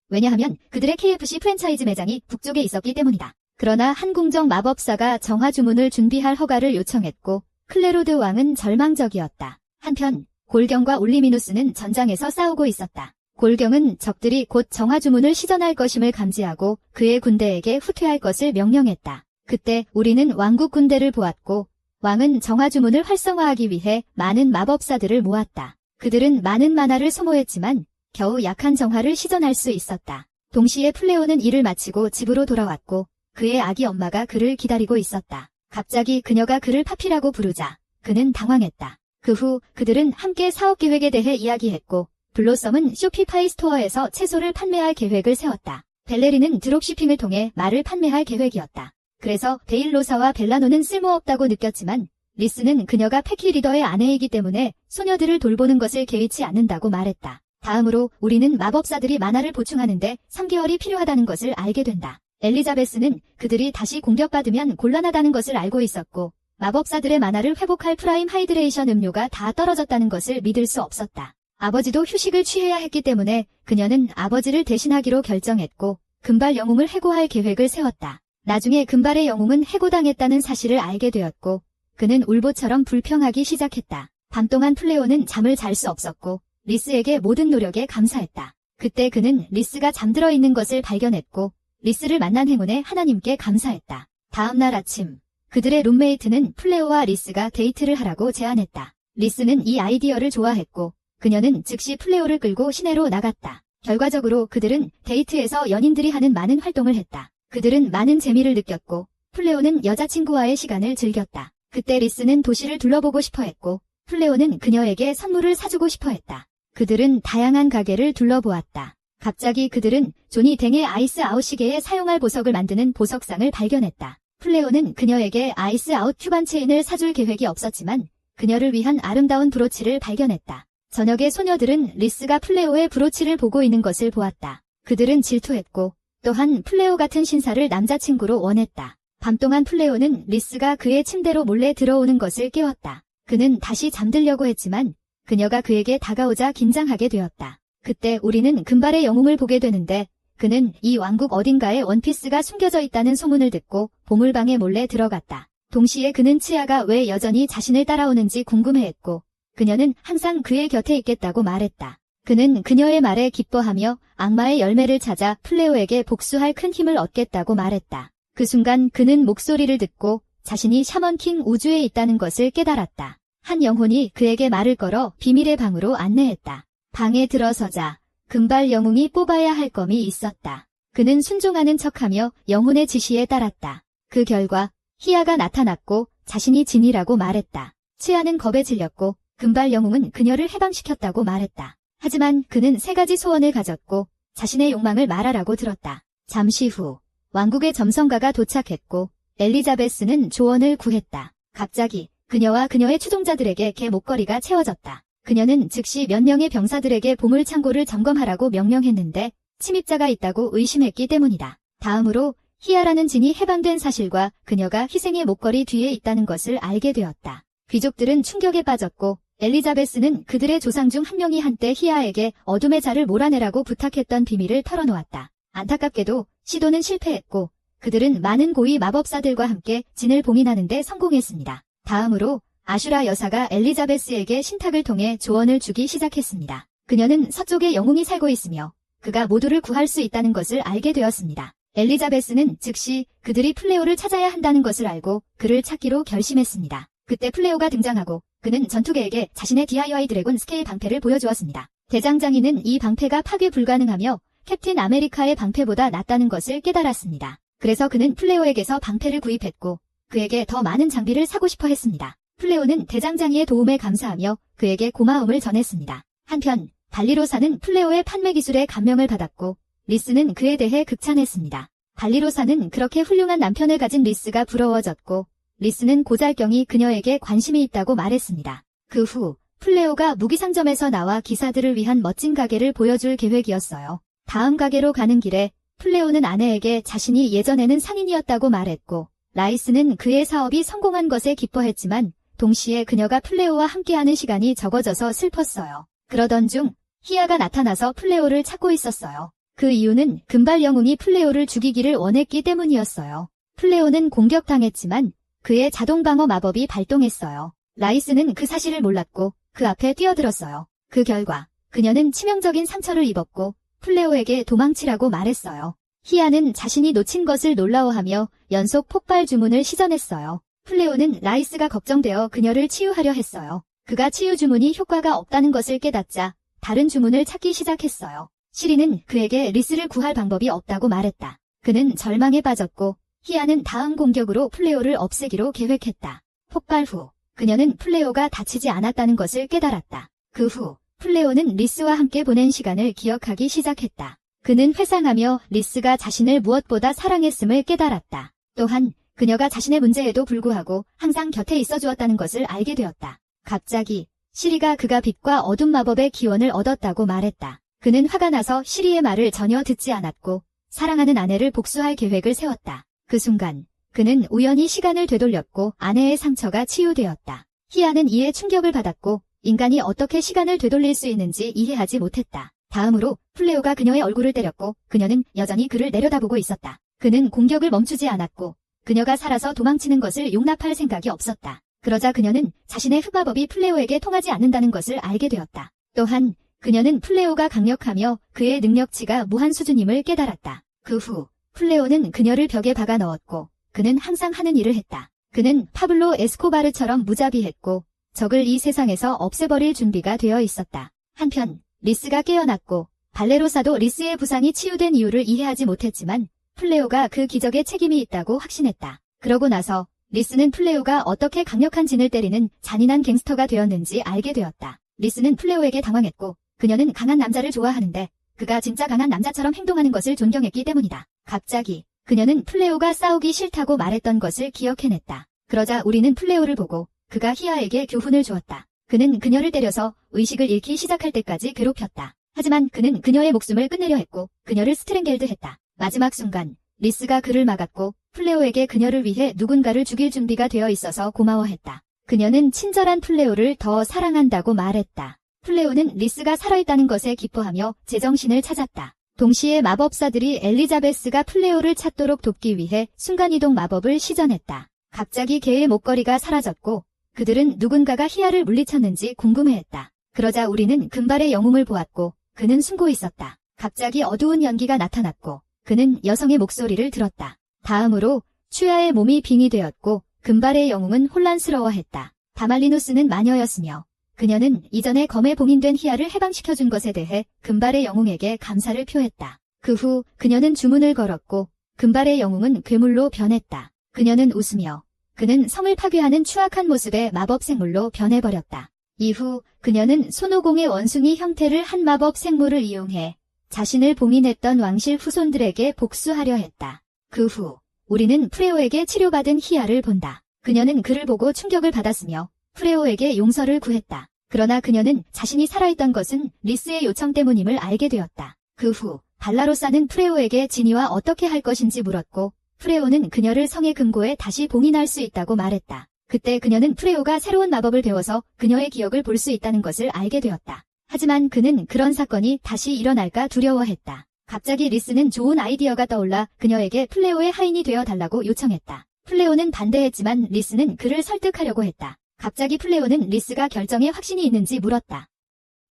왜냐하면 그들의 KFC 프랜차이즈 매장이 북쪽에 있었기 때문이다. 그러나 한 궁정 마법사가 정화 주문을 준비할 허가를 요청했고 클레로드 왕은 절망적이었다. 한편 골경과 올리미누스는 전장에서 싸우고 있었다. 골경은 적들이 곧 정화 주문을 시전할 것임을 감지하고 그의 군대에게 후퇴할 것을 명령했다. 그때 우리는 왕국 군대를 보았고 왕은 정화 주문을 활성화하기 위해 많은 마법사들을 모았다. 그들은 많은 만화를 소모했지만 겨우 약한 정화를 시전할 수 있었다. 동시에 플레오는 일을 마치고 집으로 돌아왔고 그의 아기 엄마가 그를 기다리고 있었다. 갑자기 그녀가 그를 파피라고 부르자 그는 당황했다. 그 후 그들은 함께 사업 계획에 대해 이야기했고 블로썸은 쇼피파이 스토어에서 채소를 판매할 계획을 세웠다. 벨레리는 드롭시핑을 통해 말을 판매할 계획이었다. 그래서 베일로사와 벨라노는 쓸모없다고 느꼈지만 리스는 그녀가 패키 리더의 아내이기 때문에 소녀들을 돌보는 것을 개의치 않는다고 말했다. 다음으로 우리는 마법사들이 만화를 보충하는데 3개월이 필요하다는 것을 알게 된다. 엘리자베스는 그들이 다시 공격받으면 곤란하다는 것을 알고 있었고 마법사들의 만화를 회복할 프라임 하이드레이션 음료가 다 떨어졌다는 것을 믿을 수 없었다. 아버지도 휴식을 취해야 했기 때문에 그녀는 아버지를 대신하기로 결정했고 금발 영웅을 해고할 계획을 세웠다. 나중에 금발의 영웅은 해고당했다는 사실을 알게 되었고 그는 울보처럼 불평하기 시작했다. 밤 동안 플레오는 잠을 잘 수 없었고 리스에게 모든 노력에 감사했다. 그때 그는 리스가 잠들어 있는 것을 발견했고 리스를 만난 행운에 하나님께 감사했다. 다음 날 아침 그들의 룸메이트는 플레오와 리스가 데이트를 하라고 제안했다. 리스는 이 아이디어를 좋아했고 그녀는 즉시 플레오를 끌고 시내로 나갔다. 결과적으로 그들은 데이트에서 연인들이 하는 많은 활동을 했다. 그들은 많은 재미를 느꼈고 플레오는 여자친구와의 시간을 즐겼다. 그때 리스는 도시를 둘러보고 싶어 했고 플레오는 그녀에게 선물을 사주고 싶어 했다. 그들은 다양한 가게를 둘러보았다. 갑자기 그들은 조니 댕의 아이스 아웃 시계에 사용할 보석을 만드는 보석상을 발견했다. 플레오는 그녀에게 아이스 아웃 큐반 체인을 사줄 계획이 없었지만 그녀를 위한 아름다운 브로치를 발견했다. 저녁에 소녀들은 리스가 플레오의 브로치를 보고 있는 것을 보았다. 그들은 질투했고 또한 플레오 같은 신사를 남자친구로 원했다. 밤 동안 플레오는 리스가 그의 침대로 몰래 들어오는 것을 깨웠다. 그는 다시 잠들려고 했지만 그녀가 그에게 다가오자 긴장하게 되었다. 그때 우리는 금발의 영웅을 보게 되는데 그는 이 왕국 어딘가에 원피스가 숨겨져 있다는 소문을 듣고 보물방에 몰래 들어갔다. 동시에 그는 치아가 왜 여전히 자신을 따라오는지 궁금해했고 그녀는 항상 그의 곁에 있겠다고 말했다. 그는 그녀의 말에 기뻐하며 악마의 열매를 찾아 플레오에게 복수할 큰 힘을 얻겠다고 말했다. 그 순간 그는 목소리를 듣고 자신이 샤먼킹 우주에 있다는 것을 깨달았다. 한 영혼이 그에게 말을 걸어 비밀의 방으로 안내했다. 방에 들어서자 금발 영웅이 뽑아야 할 검이 있었다. 그는 순종하는 척하며 영혼의 지시에 따랐다. 그 결과 희야가 나타났고 자신이 진이라고 말했다. 치아는 겁에 질렸고 금발 영웅은 그녀를 해방시켰다고 말했다. 하지만 그는 3가지 소원을 가졌고 자신의 욕망을 말하라고 들었다. 잠시 후 왕국의 점성가가 도착했고 엘리자베스는 조언을 구했다. 갑자기 그녀와 그녀의 추종자들에게 개 목걸이가 채워졌다. 그녀는 즉시 몇 명의 병사들에게 보물 창고를 점검하라고 명령했는데 침입자가 있다고 의심했기 때문이다. 다음으로 희야라는 진이 해방된 사실과 그녀가 희생의 목걸이 뒤에 있다는 것을 알게 되었다. 귀족들은 충격에 빠졌고 엘리자베스는 그들의 조상 중 한 명이 한때 희야에게 어둠의 자를 몰아내라고 부탁했던 비밀을 털어놓았다. 안타깝게도 시도는 실패했고 그들은 많은 고위 마법사들과 함께 진을 봉인하는 데 성공했습니다. 다음으로 아슈라 여사가 엘리자베스에게 신탁을 통해 조언을 주기 시작했습니다. 그녀는 서쪽에 영웅이 살고 있으며 그가 모두를 구할 수 있다는 것을 알게 되었습니다. 엘리자베스는 즉시 그들이 플레오를 찾아야 한다는 것을 알고 그를 찾기로 결심했습니다. 그때 플레오가 등장하고 그는 전투계에게 자신의 DIY 드래곤 스케일 방패를 보여주었습니다. 대장장이는 이 방패가 파괴 불가능하며 캡틴 아메리카의 방패보다 낫다는 것을 깨달았습니다. 그래서 그는 플레오에게서 방패를 구입했고 그에게 더 많은 장비를 사고 싶어 했습니다. 플레오는 대장장이의 도움에 감사하며 그에게 고마움을 전했습니다. 한편 발리로사는 플레오의 판매 기술에 감명을 받았고 리스는 그에 대해 극찬했습니다. 발리로사는 그렇게 훌륭한 남편을 가진 리스가 부러워졌고 리스는 고잘경이 그녀에게 관심이 있다고 말했습니다. 그 후 플레오가 무기상점에서 나와 기사들을 위한 멋진 가게를 보여줄 계획이었어요. 다음 가게로 가는 길에 플레오는 아내에게 자신이 예전에는 상인이었다고 말했고 라이스는 그의 사업이 성공한 것에 기뻐했지만 동시에 그녀가 플레오와 함께하는 시간이 적어져서 슬펐어요. 그러던 중 희야가 나타나서 플레오를 찾고 있었어요. 그 이유는 금발 영웅이 플레오를 죽이기를 원했기 때문이었어요. 플레오는 공격당했지만 그의 자동 방어 마법이 발동했어요. 라이스는 그 사실을 몰랐고 그 앞에 뛰어들었어요. 그 결과 그녀는 치명적인 상처를 입었고 플레오에게 도망치라고 말했어요. 희야는 자신이 놓친 것을 놀라워하며 연속 폭발 주문을 시전했어요. 플레오는 라이스가 걱정되어 그녀를 치유하려 했어요. 그가 치유 주문이 효과가 없다는 것을 깨닫자 다른 주문을 찾기 시작했어요. 시리는 그에게 리스를 구할 방법이 없다고 말했다. 그는 절망에 빠졌고 희야는 다음 공격으로 플레오를 없애기로 계획했다. 폭발 후 그녀는 플레오가 다치지 않았다는 것을 깨달았다. 그 후 플레오는 리스와 함께 보낸 시간을 기억하기 시작했다. 그는 회상하며 리스가 자신을 무엇보다 사랑했음을 깨달았다. 또한 그녀가 자신의 문제에도 불구하고 항상 곁에 있어 주었다는 것을 알게 되었다. 갑자기 시리가 그가 빛과 어둠 마법의 기원을 얻었다고 말했다. 그는 화가 나서 시리의 말을 전혀 듣지 않았고 사랑하는 아내를 복수할 계획을 세웠다. 그 순간 그는 우연히 시간을 되돌렸고 아내의 상처가 치유되었다. 희야는 이에 충격을 받았고 인간이 어떻게 시간을 되돌릴 수 있는지 이해하지 못했다. 다음으로 플레오가 그녀의 얼굴을 때렸고 그녀는 여전히 그를 내려다보고 있었다. 그는 공격을 멈추지 않았고 그녀가 살아서 도망치는 것을 용납할 생각이 없었다. 그러자 그녀는 자신의 흑마법이 플레오에게 통하지 않는다는 것을 알게 되었다. 또한 그녀는 플레오가 강력하며 그의 능력치가 무한 수준임을 깨달았다. 그 후 플레오는 그녀를 벽에 박아 넣었고 그는 항상 하는 일을 했다. 그는 파블로 에스코바르처럼 무자비했고 적을 이 세상에서 없애버릴 준비가 되어 있었다. 한편 리스가 깨어났고 발레로사도 리스의 부상이 치유된 이유를 이해하지 못했지만 플레오가 그 기적에 책임이 있다고 확신했다. 그러고 나서 리스는 플레오가 어떻게 강력한 진을 때리는 잔인한 갱스터가 되었는지 알게 되었다. 리스는 플레오에게 당황했고 그녀는 강한 남자를 좋아하는데 그가 진짜 강한 남자처럼 행동하는 것을 존경했기 때문이다. 갑자기 그녀는 플레오가 싸우기 싫다고 말했던 것을 기억해냈다. 그러자 우리는 플레오를 보고 그가 희야에게 교훈을 주었다. 그는 그녀를 때려서 의식을 잃기 시작할 때까지 괴롭혔다. 하지만 그는 그녀의 목숨을 끝내려 했고 그녀를 스트랭겔드했다. 마지막 순간 리스가 그를 막았고 플레오에게 그녀를 위해 누군가를 죽일 준비가 되어 있어서 고마워했다. 그녀는 친절한 플레오를 더 사랑한다고 말했다. 플레오는 리스가 살아있다는 것에 기뻐하며 제정신을 찾았다. 동시에 마법사들이 엘리자베스가 플레오를 찾도록 돕기 위해 순간이동 마법을 시전했다. 갑자기 개의 목걸이가 사라졌고 그들은 누군가가 희야를 물리쳤는지 궁금해했다. 그러자 우리는 금발의 영웅을 보았고 그는 숨고 있었다. 갑자기 어두운 연기가 나타났고 그는 여성의 목소리를 들었다. 다음으로 추야의 몸이 빙이 되었고 금발의 영웅은 혼란스러워했다. 다말리누스는 마녀였으며 그녀는 이전에 검에 봉인된 희야를 해방시켜준 것에 대해 금발의 영웅에게 감사를 표했다. 그 후 그녀는 주문을 걸었고 금발의 영웅은 괴물로 변했다. 그녀는 웃으며 그는 성을 파괴하는 추악한 모습의 마법 생물로 변해버렸다. 이후 그녀는 손오공의 원숭이 형태를 한 마법 생물을 이용해 자신을 봉인했던 왕실 후손들에게 복수하려 했다. 그 후 우리는 프레오에게 치료받은 히아를 본다. 그녀는 그를 보고 충격을 받았으며 프레오에게 용서를 구했다. 그러나 그녀는 자신이 살아있던 것은 리스의 요청 때문임을 알게 되었다. 그 후 발라로사는 프레오에게 지니와 어떻게 할 것인지 물었고 프레오는 그녀를 성의 금고에 다시 봉인할 수 있다고 말했다. 그때 그녀는 프레오가 새로운 마법을 배워서 그녀의 기억을 볼 수 있다는 것을 알게 되었다. 하지만 그는 그런 사건이 다시 일어날까 두려워했다. 갑자기 리스는 좋은 아이디어가 떠올라 그녀에게 플레오의 하인이 되어 달라고 요청했다. 플레오는 반대했지만 리스는 그를 설득하려고 했다. 갑자기 플레오는 리스가 결정에 확신이 있는지 물었다.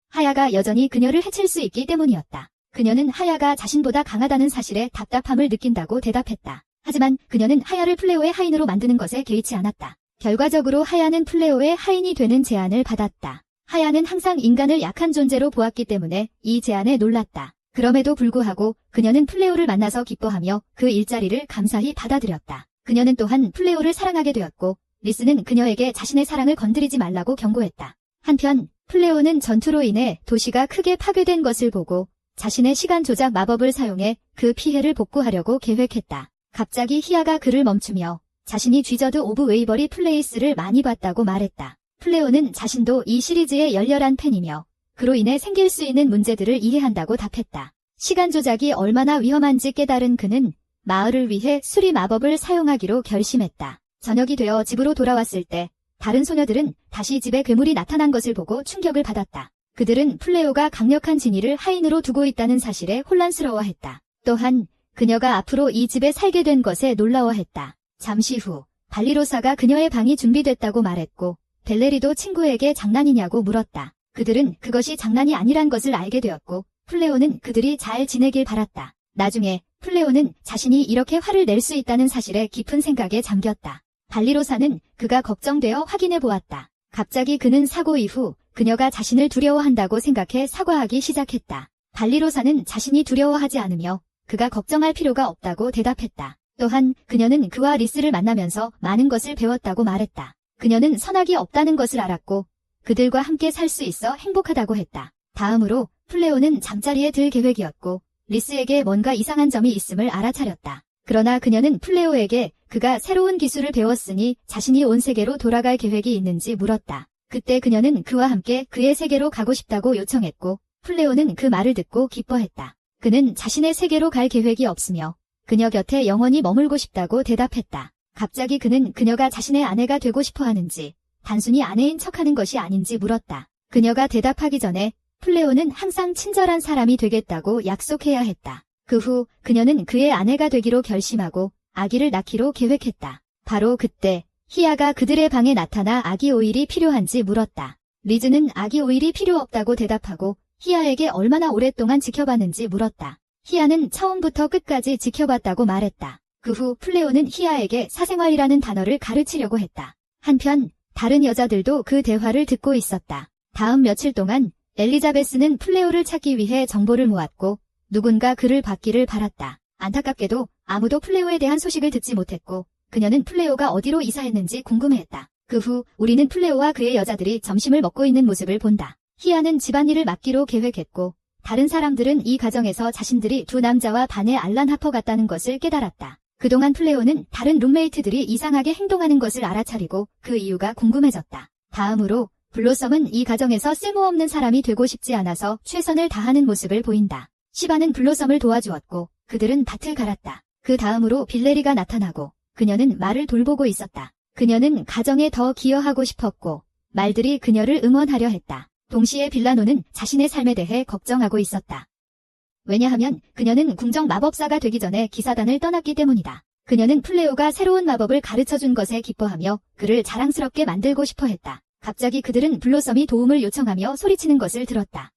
하야가 여전히 그녀를 해칠 수 있기 때문이었다. 그녀는 하야가 자신보다 강하다는 사실에 답답함을 느낀다고 대답했다. 하지만 그녀는 하야를 플레오의 하인으로 만드는 것에 개의치 않았다. 결과적으로 하야는 플레오의 하인이 되는 제안을 받았다. 하야는 항상 인간을 약한 존재로 보았기 때문에 이 제안에 놀랐다. 그럼에도 불구하고 그녀는 플레오를 만나서 기뻐하며 그 일자리를 감사히 받아들였다. 그녀는 또한 플레오를 사랑하게 되었고 리스는 그녀에게 자신의 사랑을 건드리지 말라고 경고했다. 한편 플레오는 전투로 인해 도시가 크게 파괴된 것을 보고 자신의 시간 조작 마법을 사용해 그 피해를 복구하려고 계획했다. 갑자기 히아가 그를 멈추며 자신이 쥐저드 오브 웨이버리 플레이스를 많이 봤다고 말했다. 플레오는 자신도 이 시리즈의 열렬한 팬이며 그로 인해 생길 수 있는 문제들을 이해한다고 답했다. 시간 조작이 얼마나 위험한지 깨달은 그는 마을을 위해 수리 마법을 사용하기로 결심했다. 저녁이 되어 집으로 돌아왔을 때 다른 소녀들은 다시 집에 괴물이 나타난 것을 보고 충격을 받았다. 그들은 플레오가 강력한 지니를 하인으로 두고 있다는 사실에 혼란스러워했다. 또한 그녀가 앞으로 이 집에 살게 된 것에 놀라워했다. 잠시 후 발리로사가 그녀의 방이 준비됐다고 말했고 벨레리도 친구에게 장난이냐고 물었다. 그들은 그것이 장난이 아니란 것을 알게 되었고 플레오는 그들이 잘 지내길 바랐다. 나중에 플레오는 자신이 이렇게 화를 낼 수 있다는 사실에 깊은 생각에 잠겼다. 발리로사는 그가 걱정되어 확인해 보았다. 갑자기 그는 사고 이후 그녀가 자신을 두려워한다고 생각해 사과하기 시작했다. 발리로사는 자신이 두려워하지 않으며 그가 걱정할 필요가 없다고 대답했다. 또한 그녀는 그와 리스를 만나면서 많은 것을 배웠다고 말했다. 그녀는 선악이 없다는 것을 알았고 그들과 함께 살 수 있어 행복하다고 했다. 다음으로 플레오는 잠자리에 들 계획이었고 리스에게 뭔가 이상한 점이 있음을 알아차렸다. 그러나 그녀는 플레오에게 그가 새로운 기술을 배웠으니 자신이 온 세계로 돌아갈 계획이 있는지 물었다. 그때 그녀는 그와 함께 그의 세계로 가고 싶다고 요청했고 플레오는 그 말을 듣고 기뻐했다. 그는 자신의 세계로 갈 계획이 없으며 그녀 곁에 영원히 머물고 싶다고 대답했다. 갑자기 그는 그녀가 자신의 아내가 되고 싶어 하는지 단순히 아내인 척하는 것이 아닌지 물었다. 그녀가 대답하기 전에 플레오는 항상 친절한 사람이 되겠다고 약속해야 했다. 그 후 그녀는 그의 아내가 되기로 결심하고 아기를 낳기로 계획했다. 바로 그때 히아가 그들의 방에 나타나 아기 오일이 필요한지 물었다. 리즈는 아기 오일이 필요 없다고 대답하고 히아에게 얼마나 오랫동안 지켜봤는지 물었다. 히아는 처음부터 끝까지 지켜봤다고 말했다. 그 후 플레오는 히아에게 사생활이라는 단어를 가르치려고 했다. 한편 다른 여자들도 그 대화를 듣고 있었다. 다음 며칠 동안 엘리자베스는 플레오를 찾기 위해 정보를 모았고 누군가 그를 받기를 바랐다. 안타깝게도 아무도 플레오에 대한 소식을 듣지 못했고 그녀는 플레오가 어디로 이사했는지 궁금해했다. 그 후 우리는 플레오와 그의 여자들이 점심을 먹고 있는 모습을 본다. 히아는 집안일을 맡기로 계획했고 다른 사람들은 이 가정에서 자신들이 두 남자와 반의 알란 하퍼 같다는 것을 깨달았다. 그동안 플레오는 다른 룸메이트들이 이상하게 행동하는 것을 알아차리고 그 이유가 궁금해졌다. 다음으로 블로썸은 이 가정에서 쓸모없는 사람이 되고 싶지 않아서 최선을 다하는 모습을 보인다. 시바는 블로썸을 도와주었고 그들은 밭을 갈았다. 그 다음으로 빌레리가 나타나고 그녀는 말을 돌보고 있었다. 그녀는 가정에 더 기여하고 싶었고 말들이 그녀를 응원하려 했다. 동시에 빌라노는 자신의 삶에 대해 걱정하고 있었다. 왜냐하면 그녀는 궁정 마법사가 되기 전에 기사단을 떠났기 때문이다. 그녀는 플레오가 새로운 마법을 가르쳐준 것에 기뻐하며 그를 자랑스럽게 만들고 싶어 했다. 갑자기 그들은 블로썸이 도움을 요청하며 소리치는 것을 들었다.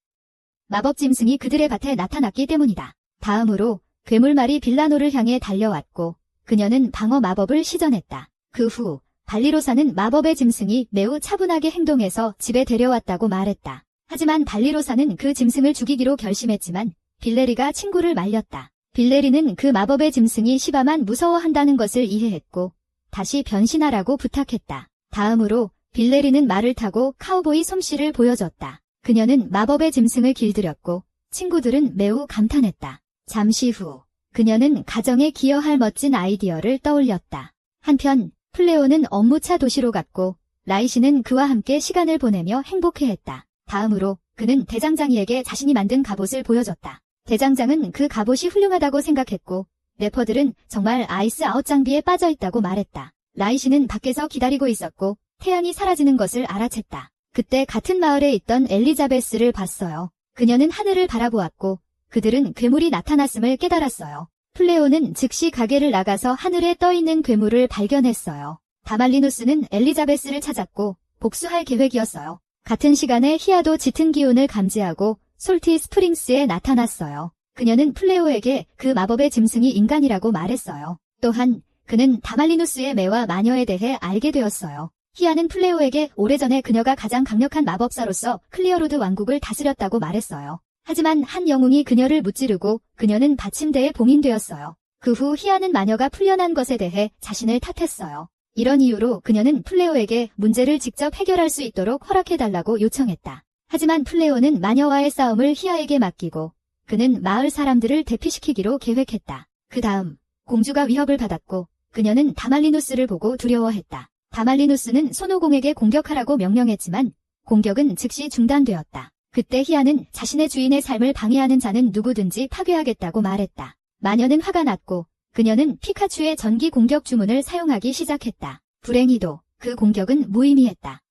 마법 짐승이 그들의 밭에 나타났기 때문이다. 다음으로 괴물말이 빌라노를 향해 달려왔고 그녀는 방어 마법을 시전했다. 그 후 발리로사는 마법의 짐승이 매우 차분하게 행동해서 집에 데려왔다고 말했다. 하지만 발리로사는 그 짐승을 죽이기로 결심했지만 빌레리가 친구를 말렸다. 빌레리는 그 마법의 짐승이 시바만 무서워한다는 것을 이해했고 다시 변신하라고 부탁했다. 다음으로 빌레리는 말을 타고 카우보이 솜씨를 보여줬다. 그녀는 마법의 짐승을 길들였고 친구들은 매우 감탄했다. 잠시 후 그녀는 가정에 기여할 멋진 아이디어를 떠올렸다. 한편 플레오는 업무차 도시로 갔고 라이시는 그와 함께 시간을 보내며 행복해했다. 다음으로 그는 대장장이에게 자신이 만든 갑옷을 보여줬다. 대장장은 그 갑옷이 훌륭하다고 생각했고 래퍼들은 정말 아이스 아웃 장비에 빠져있다고 말했다. 라이시는 밖에서 기다리고 있었고 태양이 사라지는 것을 알아챘다. 그때 같은 마을에 있던 엘리자베스를 봤어요. 그녀는 하늘을 바라보았고 그들은 괴물이 나타났음을 깨달았어요. 플레오는 즉시 가게를 나가서 하늘에 떠있는 괴물을 발견했어요. 다말리누스는 엘리자베스를 찾았고 복수할 계획이었어요. 같은 시간에 히아도 짙은 기운을 감지하고 솔티 스프링스에 나타났어요. 그녀는 플레오에게 그 마법의 짐승이 인간이라고 말했어요. 또한 그는 다말리누스의 매와 마녀에 대해 알게 되었어요. 히아는 플레오에게 오래전에 그녀가 가장 강력한 마법사로서 클리어로드 왕국을 다스렸다고 말했어요. 하지만 한 영웅이 그녀를 무찌르고 그녀는 받침대에 봉인되었어요. 그 후 히아는 마녀가 풀려난 것에 대해 자신을 탓했어요. 이런 이유로 그녀는 플레오에게 문제를 직접 해결할 수 있도록 허락해달라고 요청했다. 하지만 플레오는 마녀와의 싸움을 히아에게 맡기고 그는 마을 사람들을 대피시키기로 계획했다. 그 다음 공주가 위협을 받았고 그녀는 다말리누스를 보고 두려워했다. 다말리누스는 손오공에게 공격하라고 명령했지만 공격은 즉시 중단되었다. 그때 히아는 자신의 주인의 삶을 방해하는 자는 누구든지 파괴하겠다고 말했다. 마녀는 화가 났고 그녀는 피카츄의 전기 공격 주문을 사용하기 시작했다. 불행히도 그 공격은 무의미했다.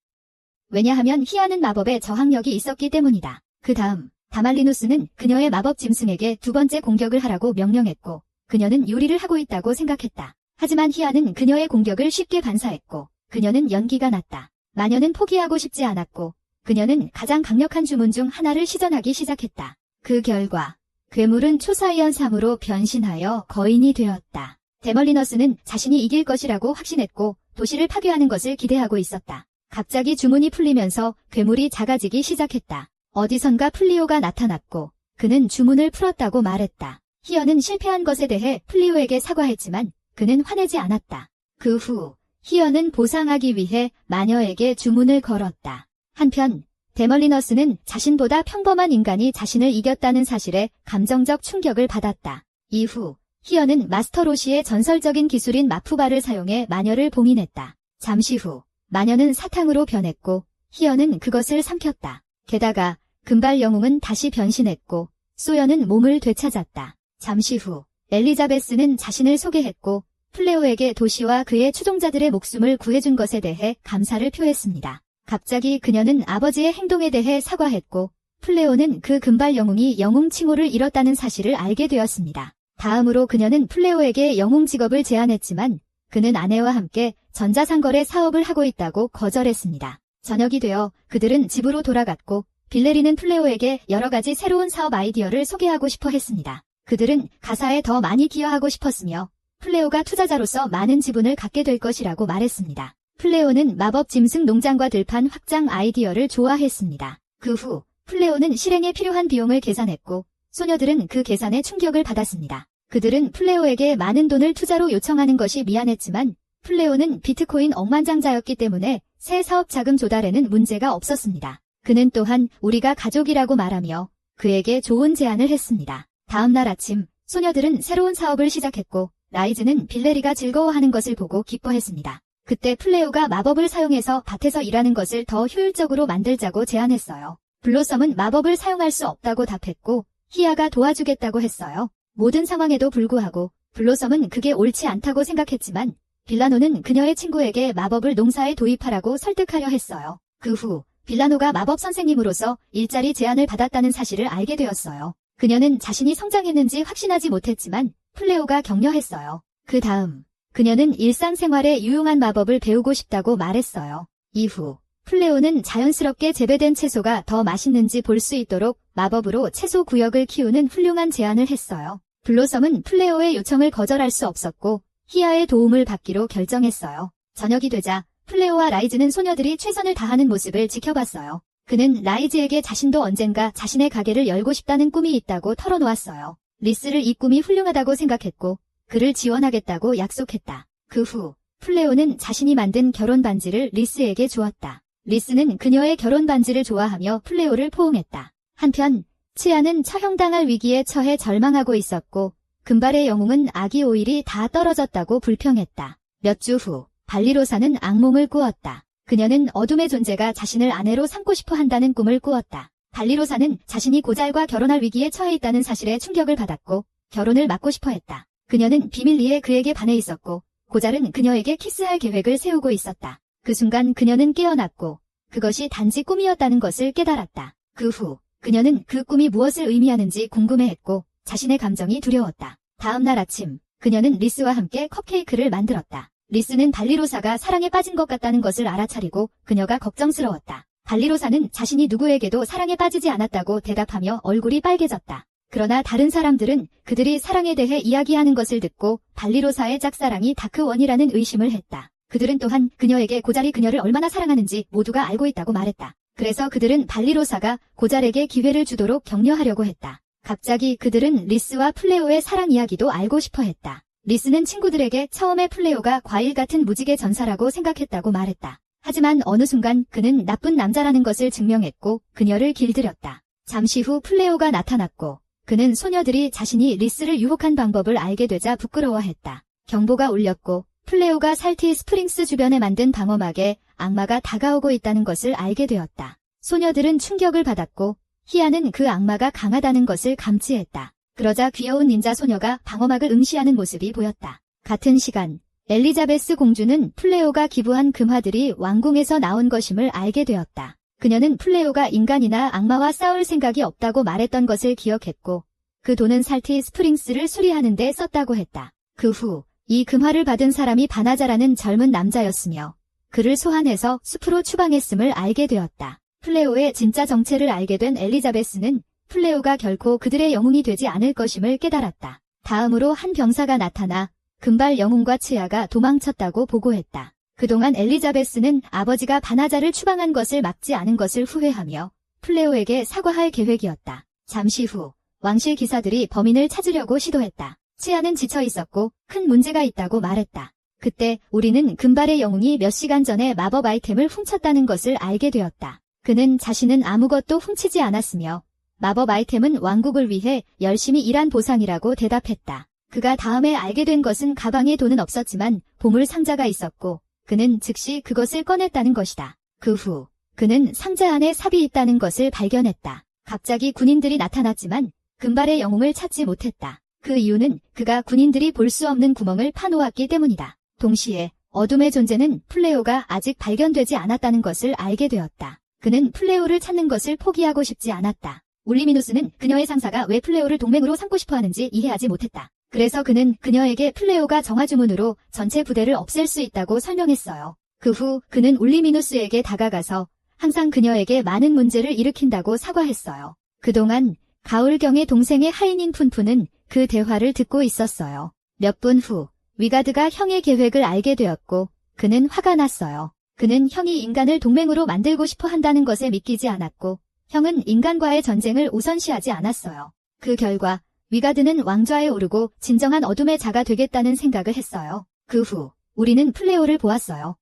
왜냐하면 히아는 마법에 저항력이 있었기 때문이다. 그 다음 다말리누스는 그녀의 마법 짐승에게 두 번째 공격을 하라고 명령했고 그녀는 요리를 하고 있다고 생각했다. 하지만 히아는 그녀의 공격을 쉽게 반사했고 그녀는 연기가 났다. 마녀는 포기하고 싶지 않았고 그녀는 가장 강력한 주문 중 하나를 시전하기 시작했다. 그 결과 괴물은 초사이언 3으로 변신하여 거인이 되었다. 데멀리너스는 자신이 이길 것이라고 확신했고 도시를 파괴하는 것을 기대하고 있었다. 갑자기 주문이 풀리면서 괴물이 작아지기 시작했다. 어디선가 플리오가 나타났고 그는 주문을 풀었다고 말했다. 히어는 실패한 것에 대해 플리오에게 사과했지만 그는 화내지 않았다. 그 후 히어는 보상하기 위해 마녀에게 주문을 걸었다. 한편 데멀리너스는 자신보다 평범한 인간이 자신을 이겼다는 사실에 감정적 충격을 받았다. 이후 히어는 마스터 로시의 전설적인 기술인 마푸바를 사용해 마녀를 봉인했다. 잠시 후 마녀는 사탕으로 변했고 히어는 그것을 삼켰다. 게다가 금발 영웅은 다시 변신했고 소연은 몸을 되찾았다. 잠시 후 엘리자베스는 자신을 소개했고 플레오에게 도시와 그의 추종자들의 목숨을 구해준 것에 대해 감사를 표했습니다. 갑자기 그녀는 아버지의 행동에 대해 사과했고 플레오는 그 금발 영웅이 영웅 칭호를 잃었다는 사실을 알게 되었습니다. 다음으로 그녀는 플레오에게 영웅 직업을 제안했지만 그는 아내와 함께 전자상거래 사업을 하고 있다고 거절했습니다. 저녁이 되어 그들은 집으로 돌아갔고 빌레리는 플레오에게 여러 가지 새로운 사업 아이디어를 소개하고 싶어 했습니다. 그들은 가사에 더 많이 기여하고 싶었으며 플레오가 투자자로서 많은 지분을 갖게 될 것이라고 말했습니다. 플레오는 마법 짐승 농장과 들판 확장 아이디어를 좋아했습니다. 그 후 플레오는 실행에 필요한 비용을 계산했고 소녀들은 그 계산에 충격을 받았습니다. 그들은 플레오에게 많은 돈을 투자로 요청하는 것이 미안했지만 플레오는 비트코인 억만장자였기 때문에 새 사업 자금 조달에는 문제가 없었습니다. 그는 또한 우리가 가족이라고 말하며 그에게 좋은 제안을 했습니다. 다음 날 아침 소녀들은 새로운 사업을 시작했고 라이즈는 빌레리가 즐거워하는 것을 보고 기뻐했습니다. 그때 플레오가 마법을 사용해서 밭에서 일하는 것을 더 효율적으로 만들자고 제안했어요. 블로썸은 마법을 사용할 수 없다고 답했고 히아가 도와주겠다고 했어요. 모든 상황에도 불구하고 블로썸은 그게 옳지 않다고 생각했지만 빌라노는 그녀의 친구에게 마법을 농사에 도입하라고 설득하려 했어요. 그 후 빌라노가 마법 선생님으로서 일자리 제안을 받았다는 사실을 알게 되었어요. 그녀는 자신이 성장했는지 확신하지 못했지만 플레오가 격려했어요. 그 다음 그녀는 일상생활에 유용한 마법을 배우고 싶다고 말했어요. 이후 플레오는 자연스럽게 재배된 채소가 더 맛있는지 볼 수 있도록 마법으로 채소 구역을 키우는 훌륭한 제안을 했어요. 블로썸은 플레오의 요청을 거절할 수 없었고 히아의 도움을 받기로 결정했어요. 저녁이 되자 플레오와 라이즈는 소녀들이 최선을 다하는 모습을 지켜봤어요. 그는 라이즈에게 자신도 언젠가 자신의 가게를 열고 싶다는 꿈이 있다고 털어놓았어요. 리스를 이 꿈이 훌륭하다고 생각했고 그를 지원하겠다고 약속했다. 그 후 플레오는 자신이 만든 결혼 반지를 리스에게 주었다. 리스는 그녀의 결혼 반지를 좋아하며 플레오를 포옹했다. 한편 치아는 처형당할 위기에 처해 절망하고 있었고 금발의 영웅은 아기 오일이 다 떨어졌다고 불평했다. 몇 주 후 발리로사는 악몽을 꾸었다. 그녀는 어둠의 존재가 자신을 아내로 삼고 싶어 한다는 꿈을 꾸었다. 발리로사는 자신이 고잘과 결혼할 위기에 처해 있다는 사실에 충격을 받았고 결혼을 막고 싶어 했다. 그녀는 비밀리에 그에게 반해 있었고 고잘은 그녀에게 키스할 계획을 세우고 있었다. 그 순간 그녀는 깨어났고 그것이 단지 꿈이었다는 것을 깨달았다. 그 후 그녀는 그 꿈이 무엇을 의미하는지 궁금해했고 자신의 감정이 두려웠다. 다음 날 아침 그녀는 리스와 함께 컵케이크를 만들었다. 리스는 발리로사가 사랑에 빠진 것 같다는 것을 알아차리고 그녀가 걱정스러웠다. 발리로사는 자신이 누구에게도 사랑에 빠지지 않았다고 대답하며 얼굴이 빨개졌다. 그러나 다른 사람들은 그들이 사랑에 대해 이야기하는 것을 듣고 발리로사의 짝사랑이 다크원이라는 의심을 했다. 그들은 또한 그녀에게 고잘이 그녀를 얼마나 사랑하는지 모두가 알고 있다고 말했다. 그래서 그들은 발리로사가 고잘에게 기회를 주도록 격려하려고 했다. 갑자기 그들은 리스와 플레오의 사랑 이야기도 알고 싶어 했다. 리스는 친구들에게 처음에 플레오가 과일 같은 무지개 전사라고 생각했다고 말했다. 하지만 어느 순간 그는 나쁜 남자라는 것을 증명했고 그녀를 길들였다. 잠시 후 플레오가 나타났고 그는 소녀들이 자신이 리스를 유혹한 방법을 알게 되자 부끄러워했다. 경보가 울렸고 플레오가 살티 스프링스 주변에 만든 방어막에 악마가 다가오고 있다는 것을 알게 되었다. 소녀들은 충격을 받았고 희아는 그 악마가 강하다는 것을 감지했다. 그러자 귀여운 닌자 소녀가 방어막을 응시하는 모습이 보였다. 같은 시간 엘리자베스 공주는 플레오가 기부한 금화들이 왕궁에서 나온 것임을 알게 되었다. 그녀는 플레오가 인간이나 악마와 싸울 생각이 없다고 말했던 것을 기억했고 그 돈은 살티 스프링스를 수리하는 데 썼다고 했다. 그 후 이 금화를 받은 사람이 바나자라는 젊은 남자였으며 그를 소환해서 숲으로 추방했음을 알게 되었다. 플레오의 진짜 정체를 알게 된 엘리자베스는 플레오가 결코 그들의 영웅이 되지 않을 것임을 깨달았다. 다음으로 한 병사가 나타나 금발 영웅과 치아가 도망쳤다고 보고했다. 그동안 엘리자베스는 아버지가 바나자를 추방한 것을 막지 않은 것을 후회하며 플레오에게 사과할 계획이었다. 잠시 후 왕실 기사들이 범인을 찾으려고 시도했다. 치아는 지쳐 있었고 큰 문제가 있다고 말했다. 그때 우리는 금발의 영웅이 몇 시간 전에 마법 아이템을 훔쳤다는 것을 알게 되었다. 그는 자신은 아무것도 훔치지 않았으며 마법 아이템은 왕국을 위해 열심히 일한 보상이라고 대답했다. 그가 다음에 알게 된 것은 가방에 돈은 없었지만 보물 상자가 있었고 그는 즉시 그것을 꺼냈다는 것이다. 그 후 그는 상자 안에 삽이 있다는 것을 발견했다. 갑자기 군인들이 나타났지만 금발의 영웅을 찾지 못했다. 그 이유는 그가 군인들이 볼 수 없는 구멍을 파놓았기 때문이다. 동시에 어둠의 존재는 플레오가 아직 발견되지 않았다는 것을 알게 되었다. 그는 플레오를 찾는 것을 포기하고 싶지 않았다. 울리미누스는 그녀의 상사가 왜 플레오를 동맹으로 삼고 싶어 하는지 이해하지 못했다. 그래서 그는 그녀에게 플레오가 정화주문으로 전체 부대를 없앨 수 있다고 설명했어요. 그 후 그는 울리미누스에게 다가가서 항상 그녀에게 많은 문제를 일으킨다고 사과했어요. 그동안 가울경의 동생의 하인인 푼푼은 그 대화를 듣고 있었어요. 몇 분 후 위가드가 형의 계획을 알게 되었고 그는 화가 났어요. 그는 형이 인간을 동맹으로 만들고 싶어 한다는 것에 믿기지 않았고 형은 인간과의 전쟁을 우선시하지 않았어요. 그 결과 위가드는 왕좌에 오르고 진정한 어둠의 자가 되겠다는 생각을 했어요. 그 후 우리는 플레오를 보았어요.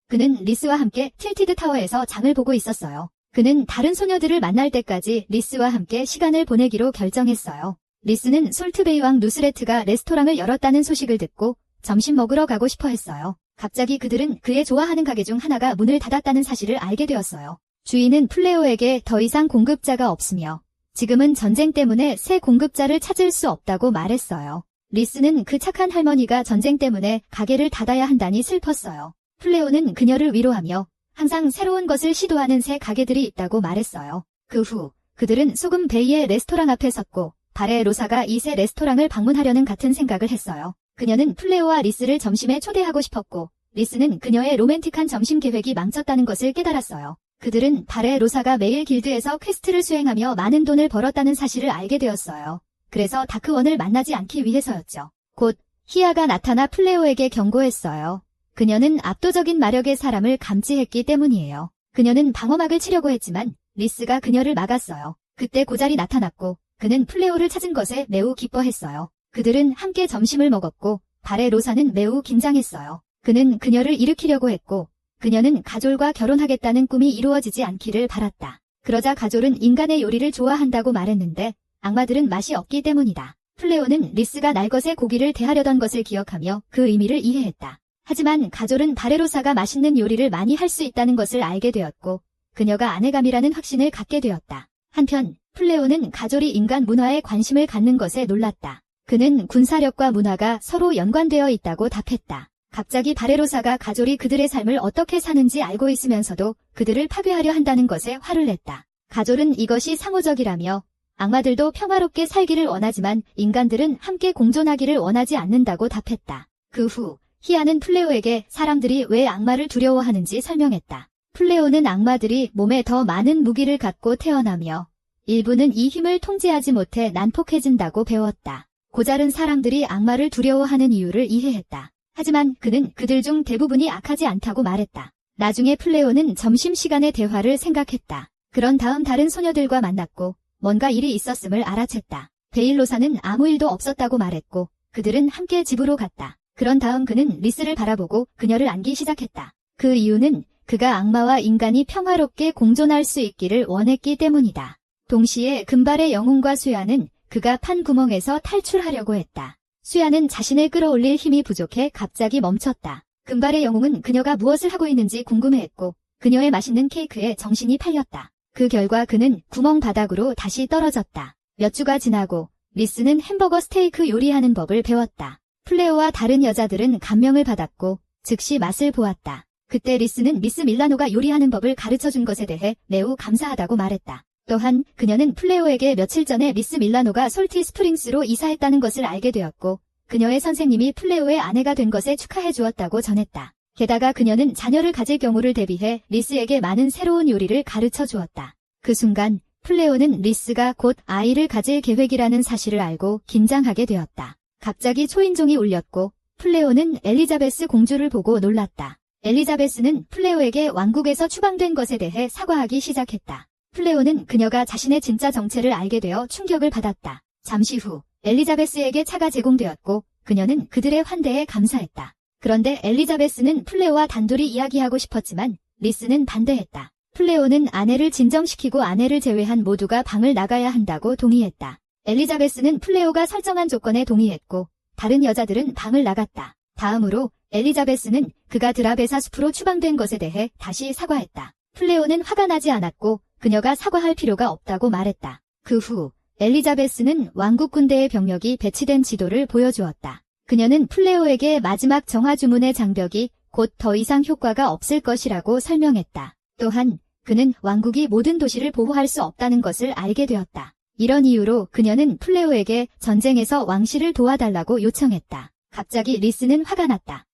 그는 리스와 함께 틸티드 타워에서 장을 보고 있었어요. 그는 다른 소녀들을 만날 때까지 리스와 함께 시간을 보내기로 결정했어요. 리스는 솔트베이 왕 누스레트가 레스토랑을 열었다는 소식을 듣고 점심 먹으러 가고 싶어 했어요. 갑자기 그들은 그의 좋아하는 가게 중 하나가 문을 닫았다는 사실을 알게 되었어요. 주인은 플레오에게 더 이상 공급자가 없으며 지금은 전쟁 때문에 새 공급자를 찾을 수 없다고 말했어요. 리스는 그 착한 할머니가 전쟁 때문에 가게를 닫아야 한다니 슬펐어요. 플레오는 그녀를 위로하며 항상 새로운 것을 시도하는 새 가게들이 있다고 말했어요. 그 후 그들은 소금 베이의 레스토랑 앞에 섰고 발에 로사가 이 새 레스토랑을 방문하려는 같은 생각을 했어요. 그녀는 플레오와 리스를 점심에 초대하고 싶었고 리스는 그녀의 로맨틱한 점심 계획이 망쳤다는 것을 깨달았어요. 그들은 발에 로사가 매일 길드에서 퀘스트를 수행하며 많은 돈을 벌었다는 사실을 알게 되었어요. 그래서 다크원을 만나지 않기 위해서였죠. 곧 희아가 나타나 플레오에게 경고했어요. 그녀는 압도적인 마력의 사람을 감지했기 때문이에요. 그녀는 방어막을 치려고 했지만 리스가 그녀를 막았어요. 그때 고잘이 나타났고 그는 플레오를 찾은 것에 매우 기뻐했어요. 그들은 함께 점심을 먹었고 바레로사는 매우 긴장했어요. 그는 그녀를 일으키려고 했고 그녀는 가졸과 결혼하겠다는 꿈이 이루어지지 않기를 바랐다. 그러자 가졸은 인간의 요리를 좋아한다고 말했는데 악마들은 맛이 없기 때문이다. 플레오는 리스가 날것의 고기를 대하려던 것을 기억하며 그 의미를 이해했다. 하지만 가졸은 바레로사가 맛있는 요리를 많이 할 수 있다는 것을 알게 되었고 그녀가 아내감이라는 확신을 갖게 되었다. 한편 플레오는 가졸이 인간 문화에 관심을 갖는 것에 놀랐다. 그는 군사력과 문화가 서로 연관되어 있다고 답했다. 갑자기 바레로사가 가졸이 그들의 삶을 어떻게 사는지 알고 있으면서도 그들을 파괴하려 한다는 것에 화를 냈다. 가졸은 이것이 상호적이라며 악마들도 평화롭게 살기를 원하지만 인간들은 함께 공존하기를 원하지 않는다고 답했다. 그 후 히아는 플레오에게 사람들이 왜 악마를 두려워하는지 설명했다. 플레오는 악마들이 몸에 더 많은 무기를 갖고 태어나며 일부는 이 힘을 통제하지 못해 난폭해진다고 배웠다. 고잘은 사람들이 악마를 두려워하는 이유를 이해했다. 하지만 그는 그들 중 대부분이 악하지 않다고 말했다. 나중에 플레오는 점심시간의 대화를 생각했다. 그런 다음 다른 소녀들과 만났고 뭔가 일이 있었음을 알아챘다. 베일로사는 아무 일도 없었다고 말했고 그들은 함께 집으로 갔다. 그런 다음 그는 리스를 바라보고 그녀를 안기 시작했다. 그 이유는 그가 악마와 인간이 평화롭게 공존할 수 있기를 원했기 때문이다. 동시에 금발의 영웅과 수야는 그가 판 구멍에서 탈출하려고 했다. 수야는 자신을 끌어올릴 힘이 부족해 갑자기 멈췄다. 금발의 영웅은 그녀가 무엇을 하고 있는지 궁금해했고 그녀의 맛있는 케이크에 정신이 팔렸다. 그 결과 그는 구멍 바닥으로 다시 떨어졌다. 몇 주가 지나고 리스는 햄버거 스테이크 요리하는 법을 배웠다. 플레오와 다른 여자들은 감명을 받았고 즉시 맛을 보았다. 그때 리스는 미스 밀라노가 요리하는 법을 가르쳐준 것에 대해 매우 감사하다고 말했다. 또한 그녀는 플레오에게 며칠 전에 미스 밀라노가 솔티 스프링스로 이사했다는 것을 알게 되었고 그녀의 선생님이 플레오의 아내가 된 것에 축하해 주었다고 전했다. 게다가 그녀는 자녀를 가질 경우를 대비해 리스에게 많은 새로운 요리를 가르쳐 주었다. 그 순간 플레오는 리스가 곧 아이를 가질 계획이라는 사실을 알고 긴장하게 되었다. 갑자기 초인종이 울렸고 플레오는 엘리자베스 공주를 보고 놀랐다. 엘리자베스는 플레오에게 왕국에서 추방된 것에 대해 사과하기 시작했다. 플레오는 그녀가 자신의 진짜 정체를 알게 되어 충격을 받았다. 잠시 후 엘리자베스에게 차가 제공되었고 그녀는 그들의 환대에 감사했다. 그런데 엘리자베스는 플레오와 단둘이 이야기하고 싶었지만 리스는 반대했다. 플레오는 아내를 진정시키고 아내를 제외한 모두가 방을 나가야 한다고 동의했다. 엘리자베스는 플레오가 설정한 조건에 동의했고 다른 여자들은 방을 나갔다. 다음으로 엘리자베스는 그가 드라베사 숲으로 추방된 것에 대해 다시 사과했다. 플레오는 화가 나지 않았고 그녀가 사과할 필요가 없다고 말했다. 그 후 엘리자베스는 왕국 군대의 병력이 배치된 지도를 보여주었다. 그녀는 플레오에게 마지막 정화 주문의 장벽이 곧 더 이상 효과가 없을 것이라고 설명했다. 또한 그는 왕국이 모든 도시를 보호할 수 없다는 것을 알게 되었다. 이런 이유로 그녀는 플레오에게 전쟁에서 왕실을 도와달라고 요청했다. 갑자기 리스는 화가 났다.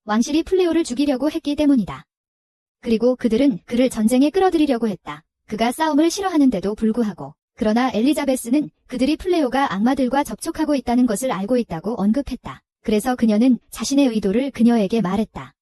왕실이 플레오를 죽이려고 했기 때문이다. 그리고 그들은 그를 전쟁에 끌어들이려고 했다. 그가 싸움을 싫어하는데도 불구하고. 그러나 엘리자베스는 그들이 플레오가 악마들과 접촉하고 있다는 것을 알고 있다고 언급했다. 그래서 그녀는 자신의 의도를 그녀에게 말했다.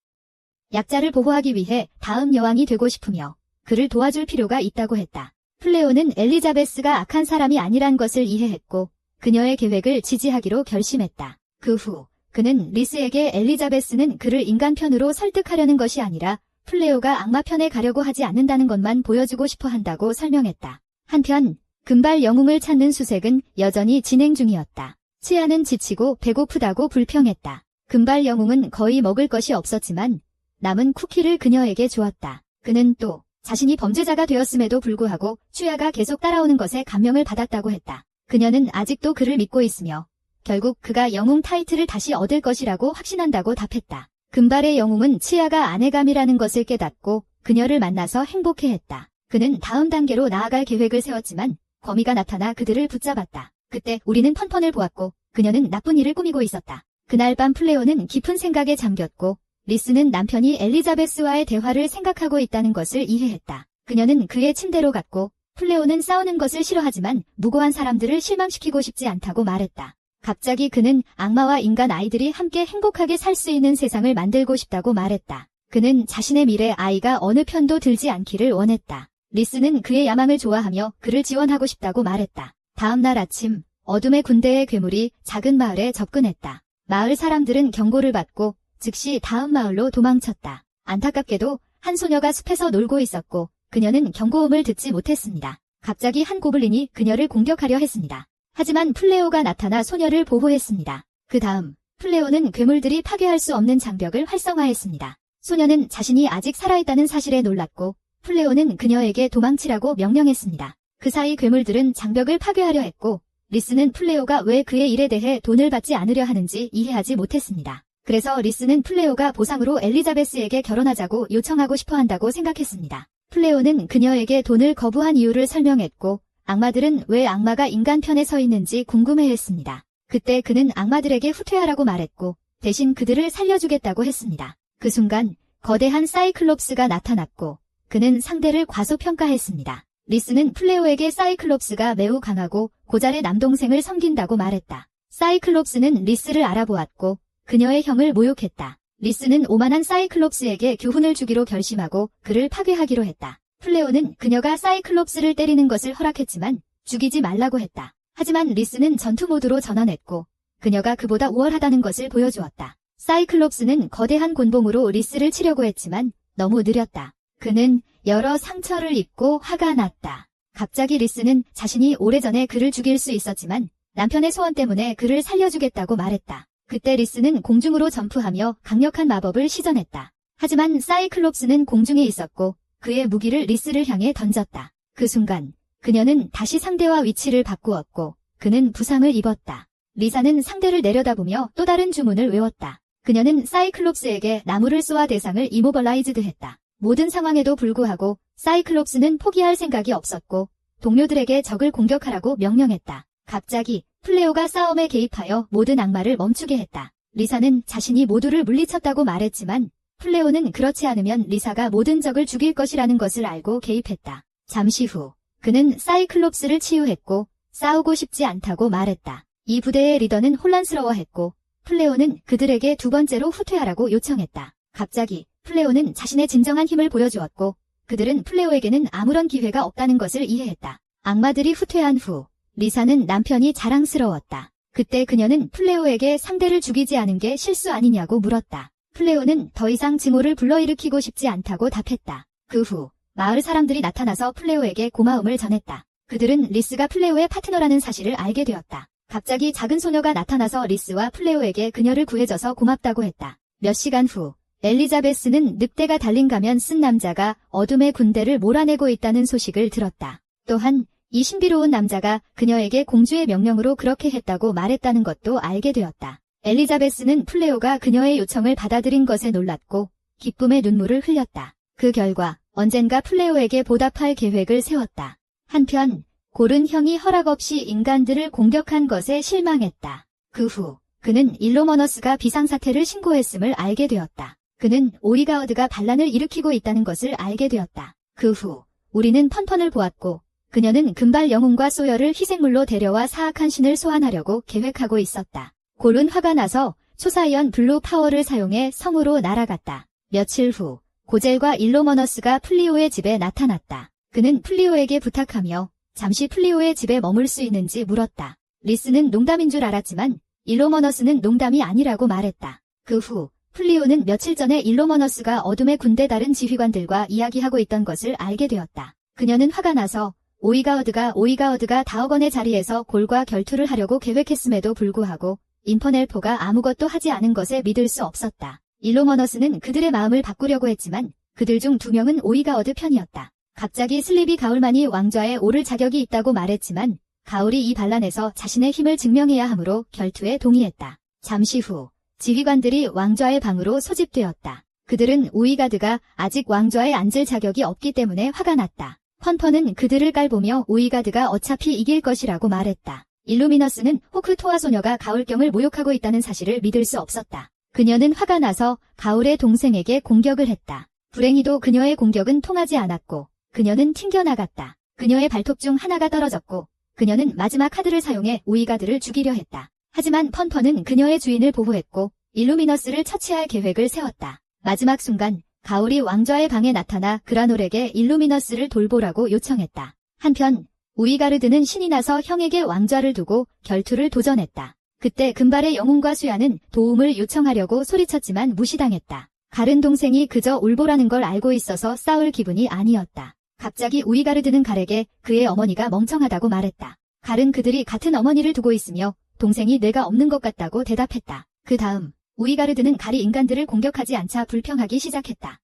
약자를 보호하기 위해 다음 여왕이 되고 싶으며 그를 도와줄 필요가 있다고 했다. 플레오는 엘리자베스가 악한 사람이 아니란 것을 이해했고 그녀의 계획을 지지하기로 결심했다. 그 후 그는 리스에게 엘리자베스는 그를 인간 편으로 설득하려는 것이 아니라 플레오가 악마 편에 가려고 하지 않는다는 것만 보여주고 싶어 한다고 설명했다. 한편 금발 영웅을 찾는 수색은 여전히 진행 중이었다. 치아는 지치고 배고프다고 불평했다. 금발 영웅은 거의 먹을 것이 없었지만 남은 쿠키를 그녀에게 주었다. 그는 또 자신이 범죄자가 되었음에도 불구하고 추야가 계속 따라오는 것에 감명을 받았다고 했다. 그녀는 아직도 그를 믿고 있으며 결국 그가 영웅 타이틀을 다시 얻을 것이라고 확신한다고 답했다. 금발의 영웅은 치아가 아내감이라는 것을 깨닫고 그녀를 만나서 행복해했다. 그는 다음 단계로 나아갈 계획을 세웠지만 거미가 나타나 그들을 붙잡았다. 그때 우리는 펀펀을 보았고 그녀는 나쁜 일을 꾸미고 있었다. 그날 밤 플레오는 깊은 생각에 잠겼고 리스는 남편이 엘리자베스와의 대화를 생각하고 있다는 것을 이해했다. 그녀는 그의 침대로 갔고 플레오는 싸우는 것을 싫어하지만 무고한 사람들을 실망시키고 싶지 않다고 말했다. 갑자기 그는 악마와 인간 아이들이 함께 행복하게 살 수 있는 세상을 만들고 싶다고 말했다. 그는 자신의 미래 아이가 어느 편도 들지 않기를 원했다. 리스는 그의 야망을 좋아하며 그를 지원하고 싶다고 말했다. 다음 날 아침, 어둠의 군대의 괴물이 작은 마을에 접근했다. 마을 사람들은 경고를 받고 즉시 다음 마을로 도망쳤다. 안타깝게도 한 소녀가 숲에서 놀고 있었고 그녀는 경고음을 듣지 못했습니다. 갑자기 한 고블린이 그녀를 공격하려 했습니다. 하지만 플레오가 나타나 소녀를 보호했습니다. 그 다음 플레오는 괴물들이 파괴할 수 없는 장벽을 활성화했습니다. 소녀는 자신이 아직 살아있다는 사실에 놀랐고 플레오는 그녀에게 도망치라고 명령했습니다. 그 사이 괴물들은 장벽을 파괴하려 했고 리스는 플레오가 왜 그의 일에 대해 돈을 받지 않으려 하는지 이해하지 못했습니다. 그래서 리스는 플레오가 보상으로 엘리자베스에게 결혼하자고 요청하고 싶어 한다고 생각했습니다. 플레오는 그녀에게 돈을 거부한 이유를 설명했고 악마들은 왜 악마가 인간 편에 서 있는지 궁금해했습니다. 그때 그는 악마들에게 후퇴하라고 말했고 대신 그들을 살려주겠다고 했습니다. 그 순간 거대한 사이클롭스가 나타났고 그는 상대를 과소평가했습니다. 리스는 플레오에게 사이클롭스가 매우 강하고 고잘의 남동생을 섬긴다고 말했다. 사이클롭스는 리스를 알아보았고 그녀의 형을 모욕했다. 리스는 오만한 사이클롭스에게 교훈을 주기로 결심하고 그를 파괴하기로 했다. 플레오는 그녀가 사이클롭스를 때리는 것을 허락했지만 죽이지 말라고 했다. 하지만 리스는 전투 모드로 전환했고 그녀가 그보다 우월하다는 것을 보여주었다. 사이클롭스는 거대한 곤봉으로 리스를 치려고 했지만 너무 느렸다. 그는 여러 상처를 입고 화가 났다. 갑자기 리스는 자신이 오래전에 그를 죽일 수 있었지만 남편의 소원 때문에 그를 살려주겠다고 말했다. 그때 리스는 공중으로 점프하며 강력한 마법을 시전했다. 하지만 사이클롭스는 공중에 있었고 그의 무기를 리스를 향해 던졌다. 그 순간 그녀는 다시 상대와 위치를 바꾸었고 그는 부상을 입었다. 리사는 상대를 내려다보며 또 다른 주문을 외웠다. 그녀는 사이클롭스에게 나무를 쏘아 대상을 이모벌라이즈드했다. 모든 상황에도 불구하고 사이클롭스는 포기할 생각이 없었고 동료들에게 적을 공격하라고 명령했다. 갑자기 플레오가 싸움에 개입하여 모든 악마를 멈추게 했다. 리사는 자신이 모두를 물리쳤다고 말했지만 플레오는 그렇지 않으면 리사가 모든 적을 죽일 것이라는 것을 알고 개입했다. 잠시 후 그는 사이클롭스를 치유했고 싸우고 싶지 않다고 말했다. 이 부대의 리더는 혼란스러워했고 플레오는 그들에게 두 번째로 후퇴하라고 요청했다. 갑자기 플레오는 자신의 진정한 힘을 보여주었고 그들은 플레오에게는 아무런 기회가 없다는 것을 이해했다. 악마들이 후퇴한 후 리사는 남편이 자랑스러웠다. 그때 그녀는 플레오에게 상대를 죽이지 않은 게 실수 아니냐고 물었다. 플레오는 더 이상 증오를 불러일으키고 싶지 않다고 답했다. 그 후 마을 사람들이 나타나서 플레오에게 고마움을 전했다. 그들은 리스가 플레오의 파트너라는 사실을 알게 되었다. 갑자기 작은 소녀가 나타나서 리스와 플레오에게 그녀를 구해줘서 고맙다고 했다. 몇 시간 후 엘리자베스는 늑대가 달린 가면 쓴 남자가 어둠의 군대를 몰아내고 있다는 소식을 들었다. 또한 이 신비로운 남자가 그녀에게 공주의 명령으로 그렇게 했다고 말했다는 것도 알게 되었다. 엘리자베스는 플레오가 그녀의 요청을 받아들인 것에 놀랐고 기쁨의 눈물을 흘렸다. 그 결과 언젠가 플레오에게 보답할 계획을 세웠다. 한편 골은 형이 허락 없이 인간들을 공격한 것에 실망했다. 그 후 그는 일로머너스가 비상사태를 신고했음을 알게 되었다. 그는 오이가어드가 반란을 일으키고 있다는 것을 알게 되었다. 그 후 우리는 펀펀을 보았고 그녀는 금발 영웅과 소열을 희생물로 데려와 사악한 신을 소환하려고 계획하고 있었다. 골은 화가 나서 초사이언 블루 파워를 사용해 성으로 날아갔다. 며칠 후 고젤과 일로머너스가 플리오의 집에 나타났다. 그는 플리오에게 부탁하며 잠시 플리오의 집에 머물 수 있는지 물었다. 리스는 농담인 줄 알았지만 일로머너스는 농담이 아니라고 말했다. 그 후 플리오는 며칠 전에 일로머너스가 어둠의 군대 다른 지휘관들과 이야기하고 있던 것을 알게 되었다. 그녀는 화가 나서 오이가어드가 다어건의 자리에서 골과 결투를 하려고 계획했음에도 불구하고 인퍼넬포가 아무것도 하지 않은 것에 믿을 수 없었다. 일로머너스는 그들의 마음을 바꾸려고 했지만 그들 중 2명은 오이가어드 편이었다. 갑자기 슬립이 가울만이 왕좌에 오를 자격이 있다고 말했지만 가울이 이 반란에서 자신의 힘을 증명해야 하므로 결투에 동의했다. 잠시 후 지휘관들이 왕좌의 방으로 소집되었다. 그들은 오이가드가 아직 왕좌에 앉을 자격이 없기 때문에 화가 났다. 펀펀은 그들을 깔보며 오이가드가 어차피 이길 것이라고 말했다. 일루미너스는 호크토아 소녀가 가울경을 모욕하고 있다는 사실을 믿을 수 없었다. 그녀는 화가 나서 가울의 동생에게 공격을 했다. 불행히도 그녀의 공격은 통하지 않았고 그녀는 튕겨나갔다. 그녀의 발톱 중 하나가 떨어졌고 그녀는 마지막 카드를 사용해 오이가드를 죽이려 했다. 하지만 펀펀은 그녀의 주인을 보호했고 일루미너스를 처치할 계획을 세웠다. 마지막 순간 가오리 왕좌의 방에 나타나 그라놀에게 일루미너스를 돌보라고 요청했다. 한편 우이가르드는 신이 나서 형에게 왕좌를 두고 결투를 도전했다. 그때 금발의 영웅과 수야는 도움을 요청하려고 소리쳤지만 무시당했다. 갈은 동생이 그저 울보라는 걸 알고 있어서 싸울 기분이 아니었다. 갑자기 우이가르드는 갈에게 그의 어머니가 멍청하다고 말했다. 갈은 그들이 같은 어머니를 두고 있으며 동생이 뇌가 없는 것 같다고 대답했다. 그 다음 우이가르드는 갈이 인간들을 공격하지 않자 불평하기 시작했다.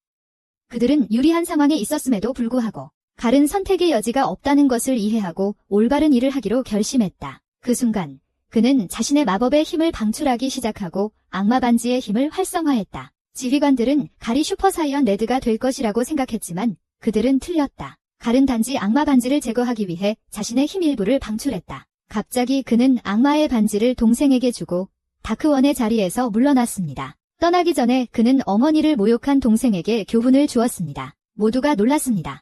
그들은 유리한 상황에 있었음에도 불구하고 갈은 선택의 여지가 없다는 것을 이해하고 올바른 일을 하기로 결심했다. 그 순간 그는 자신의 마법의 힘을 방출하기 시작하고 악마 반지의 힘을 활성화했다. 지휘관들은 갈이 슈퍼사이언 레드가 될 것이라고 생각했지만 그들은 틀렸다. 갈은 단지 악마 반지를 제거하기 위해 자신의 힘 일부를 방출했다. 갑자기 그는 악마의 반지를 동생에게 주고 다크원의 자리에서 물러났습니다. 떠나기 전에 그는 어머니를 모욕한 동생에게 교훈을 주었습니다. 모두가 놀랐습니다.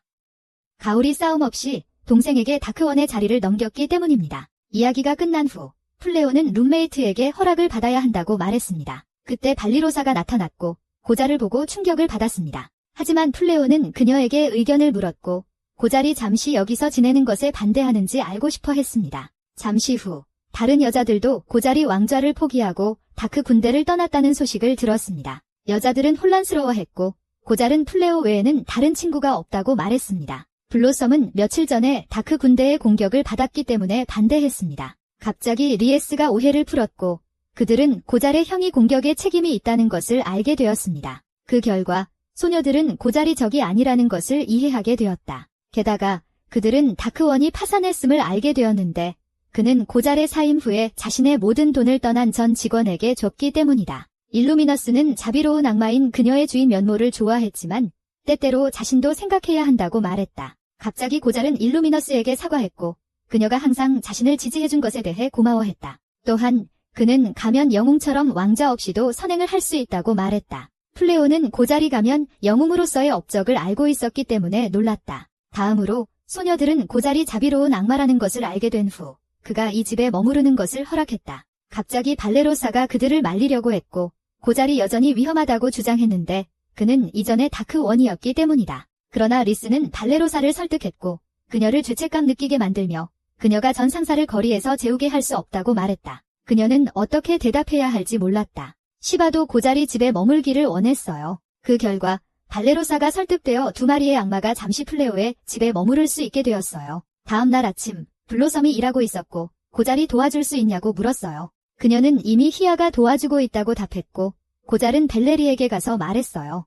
가오리 싸움 없이 동생에게 다크원의 자리를 넘겼기 때문입니다. 이야기가 끝난 후 플레오는 룸메이트에게 허락을 받아야 한다고 말했습니다. 그때 발리로사가 나타났고 고자를 보고 충격을 받았습니다. 하지만 플레오는 그녀에게 의견을 물었고 고자리 잠시 여기서 지내는 것에 반대하는지 알고 싶어 했습니다. 잠시 후 다른 여자들도 고자리 왕좌를 포기하고 다크 군대를 떠났다는 소식을 들었습니다. 여자들은 혼란스러워했고 고잘은 플레오 외에는 다른 친구가 없다고 말했습니다. 블로썸은 며칠 전에 다크 군대의 공격을 받았기 때문에 반대했습니다. 갑자기 리에스가 오해를 풀었고 그들은 고잘의 형이 공격에 책임이 있다는 것을 알게 되었습니다. 그 결과 소녀들은 고잘이 적이 아니라는 것을 이해하게 되었다. 게다가 그들은 다크원이 파산했음을 알게 되었는데 그는 고잘의 사임 후에 자신의 모든 돈을 떠난 전 직원에게 줬기 때문이다. 일루미너스는 자비로운 악마인 그녀의 주인 면모를 좋아했지만 때때로 자신도 생각해야 한다고 말했다. 갑자기 고잘은 일루미너스에게 사과했고 그녀가 항상 자신을 지지해준 것에 대해 고마워했다. 또한 그는 가면 영웅처럼 왕자 없이도 선행을 할 수 있다고 말했다. 플레오는 고잘이 가면 영웅으로서의 업적을 알고 있었기 때문에 놀랐다. 다음으로 소녀들은 고잘이 자비로운 악마라는 것을 알게 된 후 그가 이 집에 머무르는 것을 허락했다. 갑자기 발레로사가 그들을 말리려고 했고 고잘이 여전히 위험하다고 주장했는데 그는 이전에 다크원이었기 때문이다. 그러나 리스는 발레로사를 설득했고 그녀를 죄책감 느끼게 만들며 그녀가 전 상사를 거리에서 재우게 할 수 없다고 말했다. 그녀는 어떻게 대답해야 할지 몰랐다. 시바도 고잘이 집에 머물기를 원했어요. 그 결과 발레로사가 설득되어 두 마리의 악마가 잠시 플레오의 집에 머무를 수 있게 되었어요. 다음 날 아침 블로섬이 일하고 있었고 고잘이 도와줄 수 있냐고 물었어요. 그녀는 이미 희아가 도와주고 있다고 답했고 고잘은 벨레리에게 가서 말했어요.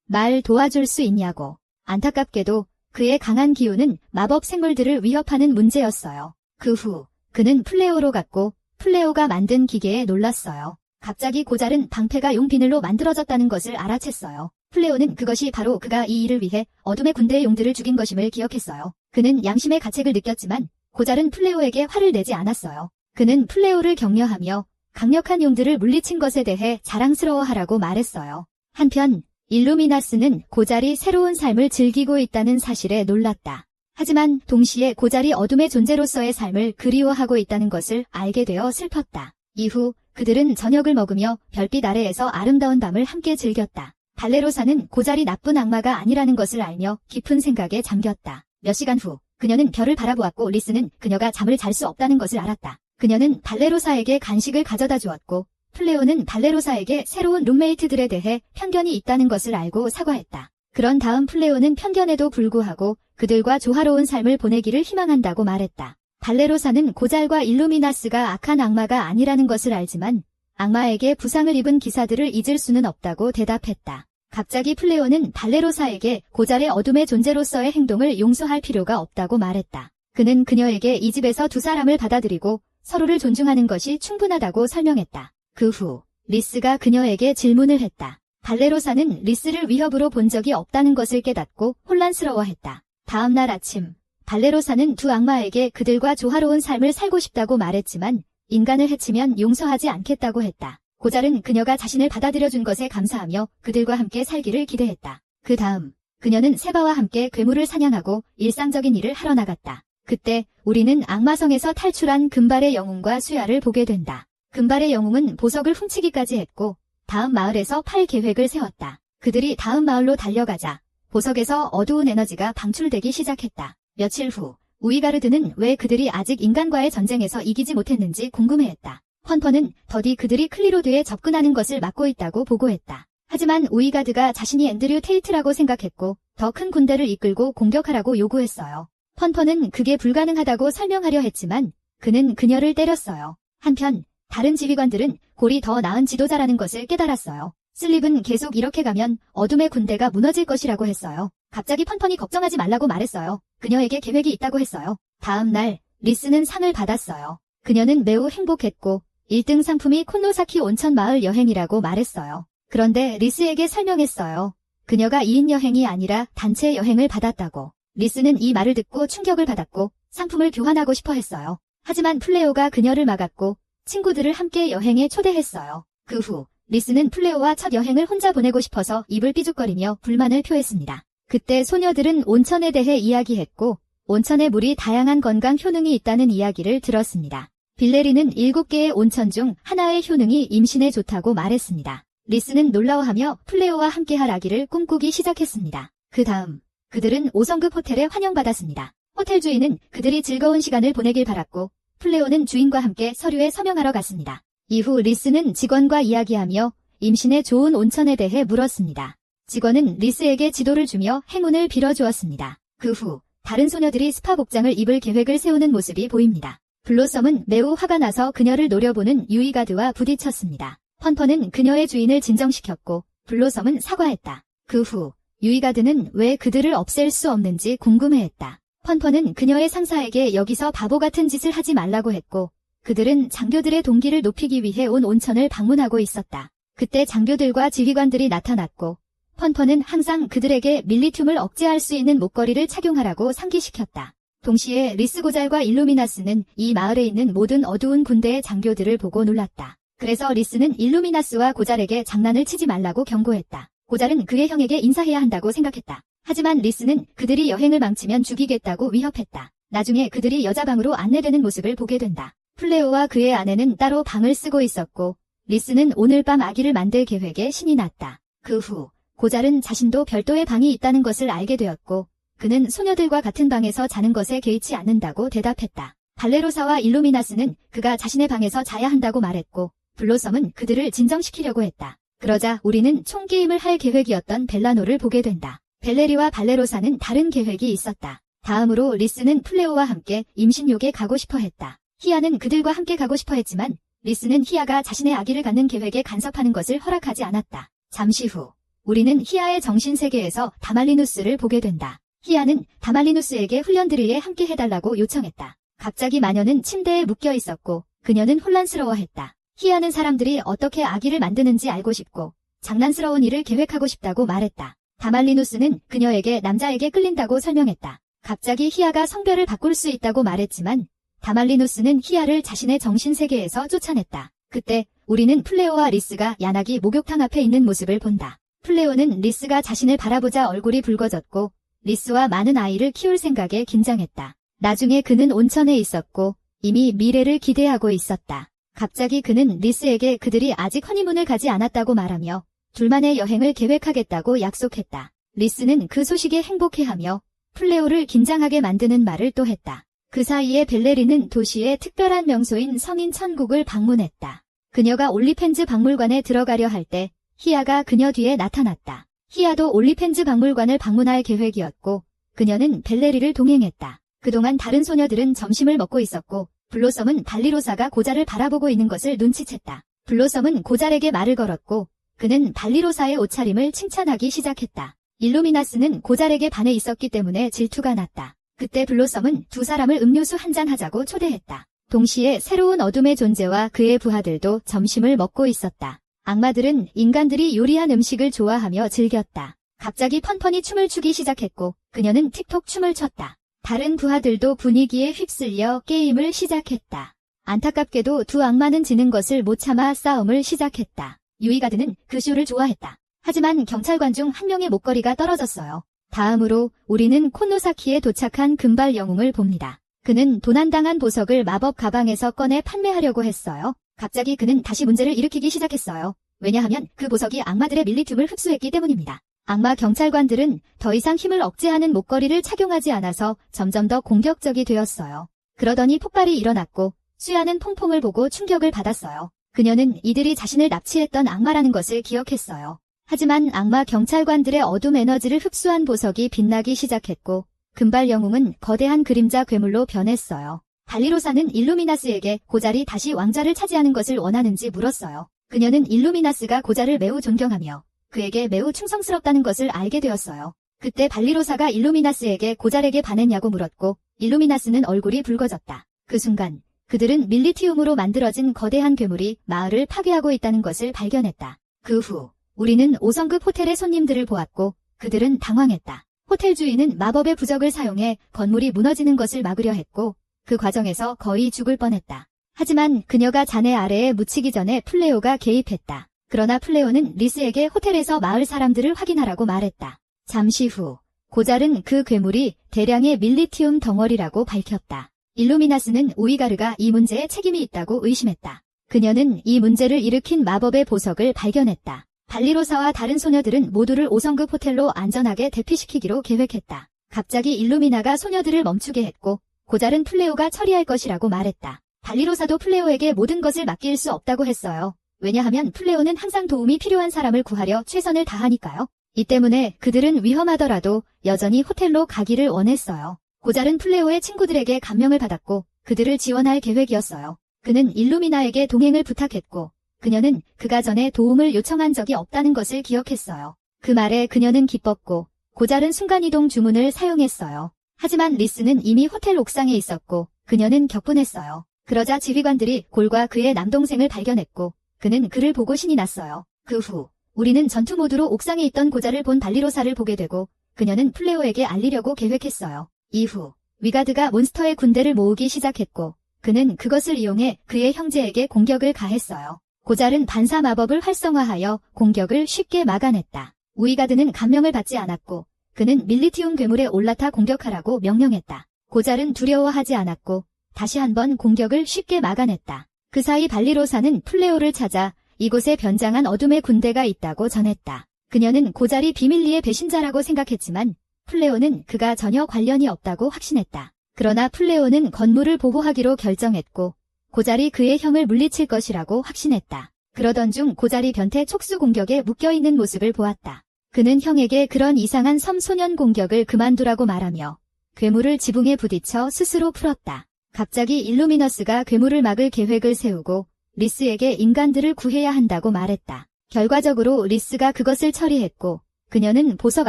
말 도와줄 수 있냐고. 안타깝게도 그의 강한 기운은 마법 생물들을 위협하는 문제였어요. 그 후 그는 플레오로 갔고 플레오가 만든 기계에 놀랐어요. 갑자기 고잘은 방패가 용비늘로 만들어졌다는 것을 알아챘어요. 플레오는 그것이 바로 그가 이 일을 위해 어둠의 군대의 용들을 죽인 것임을 기억했어요. 그는 양심의 가책을 느꼈지만 고잘은 플레오에게 화를 내지 않았어요. 그는 플레오를 격려하며 강력한 용들을 물리친 것에 대해 자랑스러워하라고 말했어요. 한편 일루미나스는 고잘이 새로운 삶을 즐기고 있다는 사실에 놀랐다. 하지만 동시에 고잘이 어둠의 존재로서의 삶을 그리워하고 있다는 것을 알게 되어 슬펐다. 이후 그들은 저녁을 먹으며 별빛 아래에서 아름다운 밤을 함께 즐겼다. 발레로사는 고잘이 나쁜 악마가 아니라는 것을 알며 깊은 생각에 잠겼다. 몇 시간 후 그녀는 별을 바라보았고 리스는 그녀가 잠을 잘 수 없다는 것을 알았다. 그녀는 발레로사에게 간식을 가져다 주었고 플레오는 발레로사에게 새로운 룸메이트들에 대해 편견이 있다는 것을 알고 사과했다. 그런 다음 플레오는 편견에도 불구하고 그들과 조화로운 삶을 보내기를 희망한다고 말했다. 발레로사는 고잘과 일루미나스가 악한 악마가 아니라는 것을 알지만 악마에게 부상을 입은 기사들을 잊을 수는 없다고 대답했다. 갑자기 플레오는 발레로사에게 고잘의 어둠의 존재로서의 행동을 용서할 필요가 없다고 말했다. 그는 그녀에게 이 집에서 두 사람을 받아들이고 서로를 존중하는 것이 충분하다고 설명했다. 그 후 리스가 그녀에게 질문을 했다. 발레로사는 리스를 위협으로 본 적이 없다는 것을 깨닫고 혼란스러워했다. 다음 날 아침 발레로사는 두 악마에게 그들과 조화로운 삶을 살고 싶다고 말했지만 인간을 해치면 용서하지 않겠다고 했다. 고잘은 그녀가 자신을 받아들여준 것에 감사하며 그들과 함께 살기를 기대했다. 그 다음 그녀는 세바와 함께 괴물을 사냥하고 일상적인 일을 하러 나갔다. 그때 우리는 악마성에서 탈출한 금발의 영웅과 수야를 보게 된다. 금발의 영웅은 보석을 훔치기까지 했고 다음 마을에서 팔 계획을 세웠다. 그들이 다음 마을로 달려가자 보석에서 어두운 에너지가 방출되기 시작했다. 며칠 후 우이가르드는 왜 그들이 아직 인간과의 전쟁에서 이기지 못했는지 궁금해했다. 펀펀은 더디 그들이 클리로드에 접근하는 것을 막고 있다고 보고했다. 하지만 우이가드가 자신이 앤드류 테이트라고 생각했고 더 큰 군대를 이끌고 공격하라고 요구했어요. 펀펀은 그게 불가능하다고 설명하려 했지만 그는 그녀를 때렸어요. 한편 다른 지휘관들은 골이 더 나은 지도자라는 것을 깨달았어요. 슬립은 계속 이렇게 가면 어둠의 군대가 무너질 것이라고 했어요. 갑자기 펀펀이 걱정하지 말라고 말했어요. 그녀에게 계획이 있다고 했어요. 다음 날 리스는 상을 받았어요. 그녀는 매우 행복했고 1등 상품이 콘노사키 온천 마을 여행이라고 말했어요. 그런데 리스에게 설명했어요. 그녀가 2인 여행이 아니라 단체 여행을 받았다고. 리스는 이 말을 듣고 충격을 받았고 상품을 교환하고 싶어 했어요. 하지만 플레오가 그녀를 막았고 친구들을 함께 여행에 초대했어요. 그 후 리스는 플레오와 첫 여행을 혼자 보내고 싶어서 입을 삐죽거리며 불만을 표했습니다. 그때 소녀들은 온천에 대해 이야기했고 온천의 물이 다양한 건강 효능이 있다는 이야기를 들었습니다. 빌레리는 7개의 온천 중 하나의 효능이 임신에 좋다고 말했습니다. 리스는 놀라워하며 플레오와 함께할 아기를 꿈꾸기 시작했습니다. 그 다음 그들은 5성급 호텔에 환영받았습니다. 호텔 주인은 그들이 즐거운 시간을 보내길 바랐고 플레오는 주인과 함께 서류에 서명하러 갔습니다. 이후 리스는 직원과 이야기하며 임신에 좋은 온천에 대해 물었습니다. 직원은 리스에게 지도를 주며 행운을 빌어주었습니다. 그 후 다른 소녀들이 스파 복장을 입을 계획을 세우는 모습이 보입니다. 블로썸은 매우 화가 나서 그녀를 노려보는 유이가드와 부딪혔습니다. 펀펀은 그녀의 주인을 진정시켰고 블로썸은 사과했다. 그 후 유이가드는 왜 그들을 없앨 수 없는지 궁금해했다. 펀펀은 그녀의 상사에게 여기서 바보 같은 짓을 하지 말라고 했고 그들은 장교들의 동기를 높이기 위해 온 온천을 방문하고 있었다. 그때 장교들과 지휘관들이 나타났고 펀펀은 항상 그들에게 밀리튬을 억제할 수 있는 목걸이를 착용하라고 상기시켰다. 동시에 리스 고잘과 일루미나스는 이 마을에 있는 모든 어두운 군대의 장교들을 보고 놀랐다. 그래서 리스는 일루미나스와 고잘에게 장난을 치지 말라고 경고했다. 고잘은 그의 형에게 인사해야 한다고 생각했다. 하지만 리스는 그들이 여행을 망치면 죽이겠다고 위협했다. 나중에 그들이 여자방으로 안내되는 모습을 보게 된다. 플레오와 그의 아내는 따로 방을 쓰고 있었고 리스는 오늘 밤 아기를 만들 계획에 신이 났다. 그 후 고잘은 자신도 별도의 방이 있다는 것을 알게 되었고 그는 소녀들과 같은 방에서 자는 것에 개의치 않는다고 대답했다. 발레로사와 일루미나스는 그가 자신의 방에서 자야 한다고 말했고 블로썸은 그들을 진정시키려고 했다. 그러자 우리는 총게임을 할 계획이었던 벨라노를 보게 된다. 벨레리와 발레로사는 다른 계획이 있었다. 다음으로 리스는 플레오와 함께 임신욕에 가고 싶어 했다. 히아는 그들과 함께 가고 싶어 했지만 리스는 히아가 자신의 아기를 갖는 계획에 간섭하는 것을 허락하지 않았다. 잠시 후 우리는 히아의 정신세계에서 다말리누스를 보게 된다. 히아는 다말리누스에게 훈련 드릴에 함께 해달라고 요청했다. 갑자기 마녀는 침대에 묶여 있었고 그녀는 혼란스러워했다. 히아는 사람들이 어떻게 아기를 만드는지 알고 싶고 장난스러운 일을 계획하고 싶다고 말했다. 다말리누스는 그녀에게 남자에게 끌린다고 설명했다. 갑자기 히아가 성별을 바꿀 수 있다고 말했지만 다말리누스는 히아를 자신의 정신세계에서 쫓아냈다. 그때 우리는 플레오와 리스가 야나기 목욕탕 앞에 있는 모습을 본다. 플레오는 리스가 자신을 바라보자 얼굴이 붉어졌고 리스와 많은 아이를 키울 생각에 긴장했다. 나중에 그는 온천에 있었고 이미 미래를 기대하고 있었다. 갑자기 그는 리스에게 그들이 아직 허니문을 가지 않았다고 말하며 둘만의 여행을 계획하겠다고 약속했다. 리스는 그 소식에 행복해하며 플레오를 긴장하게 만드는 말을 또 했다. 그 사이에 벨레리는 도시의 특별한 명소인 성인 천국을 방문했다. 그녀가 올리펜즈 박물관에 들어가려 할 때 히아가 그녀 뒤에 나타났다. 히아도 올리펜즈 박물관을 방문할 계획이었고 그녀는 벨레리를 동행했다. 그동안 다른 소녀들은 점심을 먹고 있었고 블로썸은 발리로사가 고잘을 바라보고 있는 것을 눈치챘다. 블로썸은 고잘에게 말을 걸었고 그는 발리로사의 옷차림을 칭찬하기 시작했다. 일루미나스는 고잘에게 반해 있었기 때문에 질투가 났다. 그때 블로썸은 두 사람을 음료수 한잔 하자고 초대했다. 동시에 새로운 어둠의 존재와 그의 부하들도 점심을 먹고 있었다. 악마들은 인간들이 요리한 음식을 좋아하며 즐겼다. 갑자기 펀펀이 춤을 추기 시작했고 그녀는 틱톡 춤을 췄다. 다른 부하들도 분위기에 휩쓸려 게임을 시작했다. 안타깝게도 두 악마는 지는 것을 못 참아 싸움을 시작했다. 유이가드는 그 쇼를 좋아했다. 하지만 경찰관 중 한 명의 목걸이가 떨어졌어요. 다음으로 우리는 콘노사키에 도착한 금발 영웅을 봅니다. 그는 도난당한 보석을 마법 가방에서 꺼내 판매하려고 했어요. 갑자기 그는 다시 문제를 일으키기 시작했어요. 왜냐하면 그 보석이 악마들의 밀리튬을 흡수했기 때문입니다. 악마 경찰관들은 더 이상 힘을 억제하는 목걸이를 착용하지 않아서 점점 더 공격적이 되었어요. 그러더니 폭발이 일어났고 수야는 퐁퐁을 보고 충격을 받았어요. 그녀는 이들이 자신을 납치했던 악마라는 것을 기억했어요. 하지만 악마 경찰관들의 어둠 에너지를 흡수한 보석이 빛나기 시작했고 금발 영웅은 거대한 그림자 괴물로 변했어요. 발리로사는 일루미나스에게 고잘이 다시 왕좌를 차지하는 것을 원하는지 물었어요. 그녀는 일루미나스가 고잘을 매우 존경하며 그에게 매우 충성스럽다는 것을 알게 되었어요. 그때 발리로사가 일루미나스에게 고잘에게 반했냐고 물었고 일루미나스는 얼굴이 붉어졌다. 그 순간 그들은 밀리티움으로 만들어진 거대한 괴물이 마을을 파괴하고 있다는 것을 발견했다. 그 후 우리는 5성급 호텔의 손님들을 보았고 그들은 당황했다. 호텔 주인은 마법의 부적을 사용해 건물이 무너지는 것을 막으려 했고 그 과정에서 거의 죽을 뻔했다. 하지만 그녀가 잔해 아래에 묻히기 전에 플레오가 개입했다. 그러나 플레오는 리스에게 호텔에서 마을 사람들을 확인하라고 말했다. 잠시 후 고잘은 그 괴물이 대량의 밀리티움 덩어리라고 밝혔다. 일루미나스는 우이가르가 이 문제에 책임이 있다고 의심했다. 그녀는 이 문제를 일으킨 마법의 보석을 발견했다. 발리로사와 다른 소녀들은 모두를 5성급 호텔로 안전하게 대피시키기로 계획했다. 갑자기 일루미나가 소녀들을 멈추게 했고 고잘은 플레오가 처리할 것이라고 말했다. 발리로사도 플레오에게 모든 것을 맡길 수 없다고 했어요. 왜냐하면 플레오는 항상 도움이 필요한 사람을 구하려 최선을 다하니까요. 이 때문에 그들은 위험하더라도 여전히 호텔로 가기를 원했어요. 고잘은 플레오의 친구들에게 감명을 받았고 그들을 지원할 계획이었어요. 그는 일루미나에게 동행을 부탁했고 그녀는 그가 전에 도움을 요청한 적이 없다는 것을 기억했어요. 그 말에 그녀는 기뻤고 고잘은 순간이동 주문을 사용했어요. 하지만 리스는 이미 호텔 옥상에 있었고 그녀는 격분했어요. 그러자 지휘관들이 골과 그의 남동생을 발견했고 그는 그를 보고 신이 났어요. 그 후 우리는 전투 모드로 옥상에 있던 고잘을 본 발리로사를 보게 되고 그녀는 플레오에게 알리려고 계획했어요. 이후 위가드가 몬스터의 군대를 모으기 시작했고 그는 그것을 이용해 그의 형제에게 공격을 가했어요. 고잘은 반사 마법을 활성화하여 공격을 쉽게 막아냈다. 우이가드는 감명을 받지 않았고 그는 밀리티움 괴물에 올라타 공격하라고 명령했다. 고잘은 두려워하지 않았고 다시 한번 공격을 쉽게 막아냈다. 그 사이 발리로사는 플레오를 찾아 이곳에 변장한 어둠의 군대가 있다고 전했다. 그녀는 고잘이 비밀리의 배신자라고 생각했지만 플레오는 그가 전혀 관련이 없다고 확신했다. 그러나 플레오는 건물을 보호하기로 결정했고 고잘이 그의 형을 물리칠 것이라고 확신했다. 그러던 중 고잘이 변태 촉수 공격에 묶여있는 모습을 보았다. 그는 형에게 그런 이상한 섬소년 공격을 그만두라고 말하며 괴물을 지붕에 부딪혀 스스로 풀었다. 갑자기 일루미너스가 괴물을 막을 계획을 세우고 리스에게 인간들을 구해야 한다고 말했다. 결과적으로 리스가 그것을 처리했고 그녀는 보석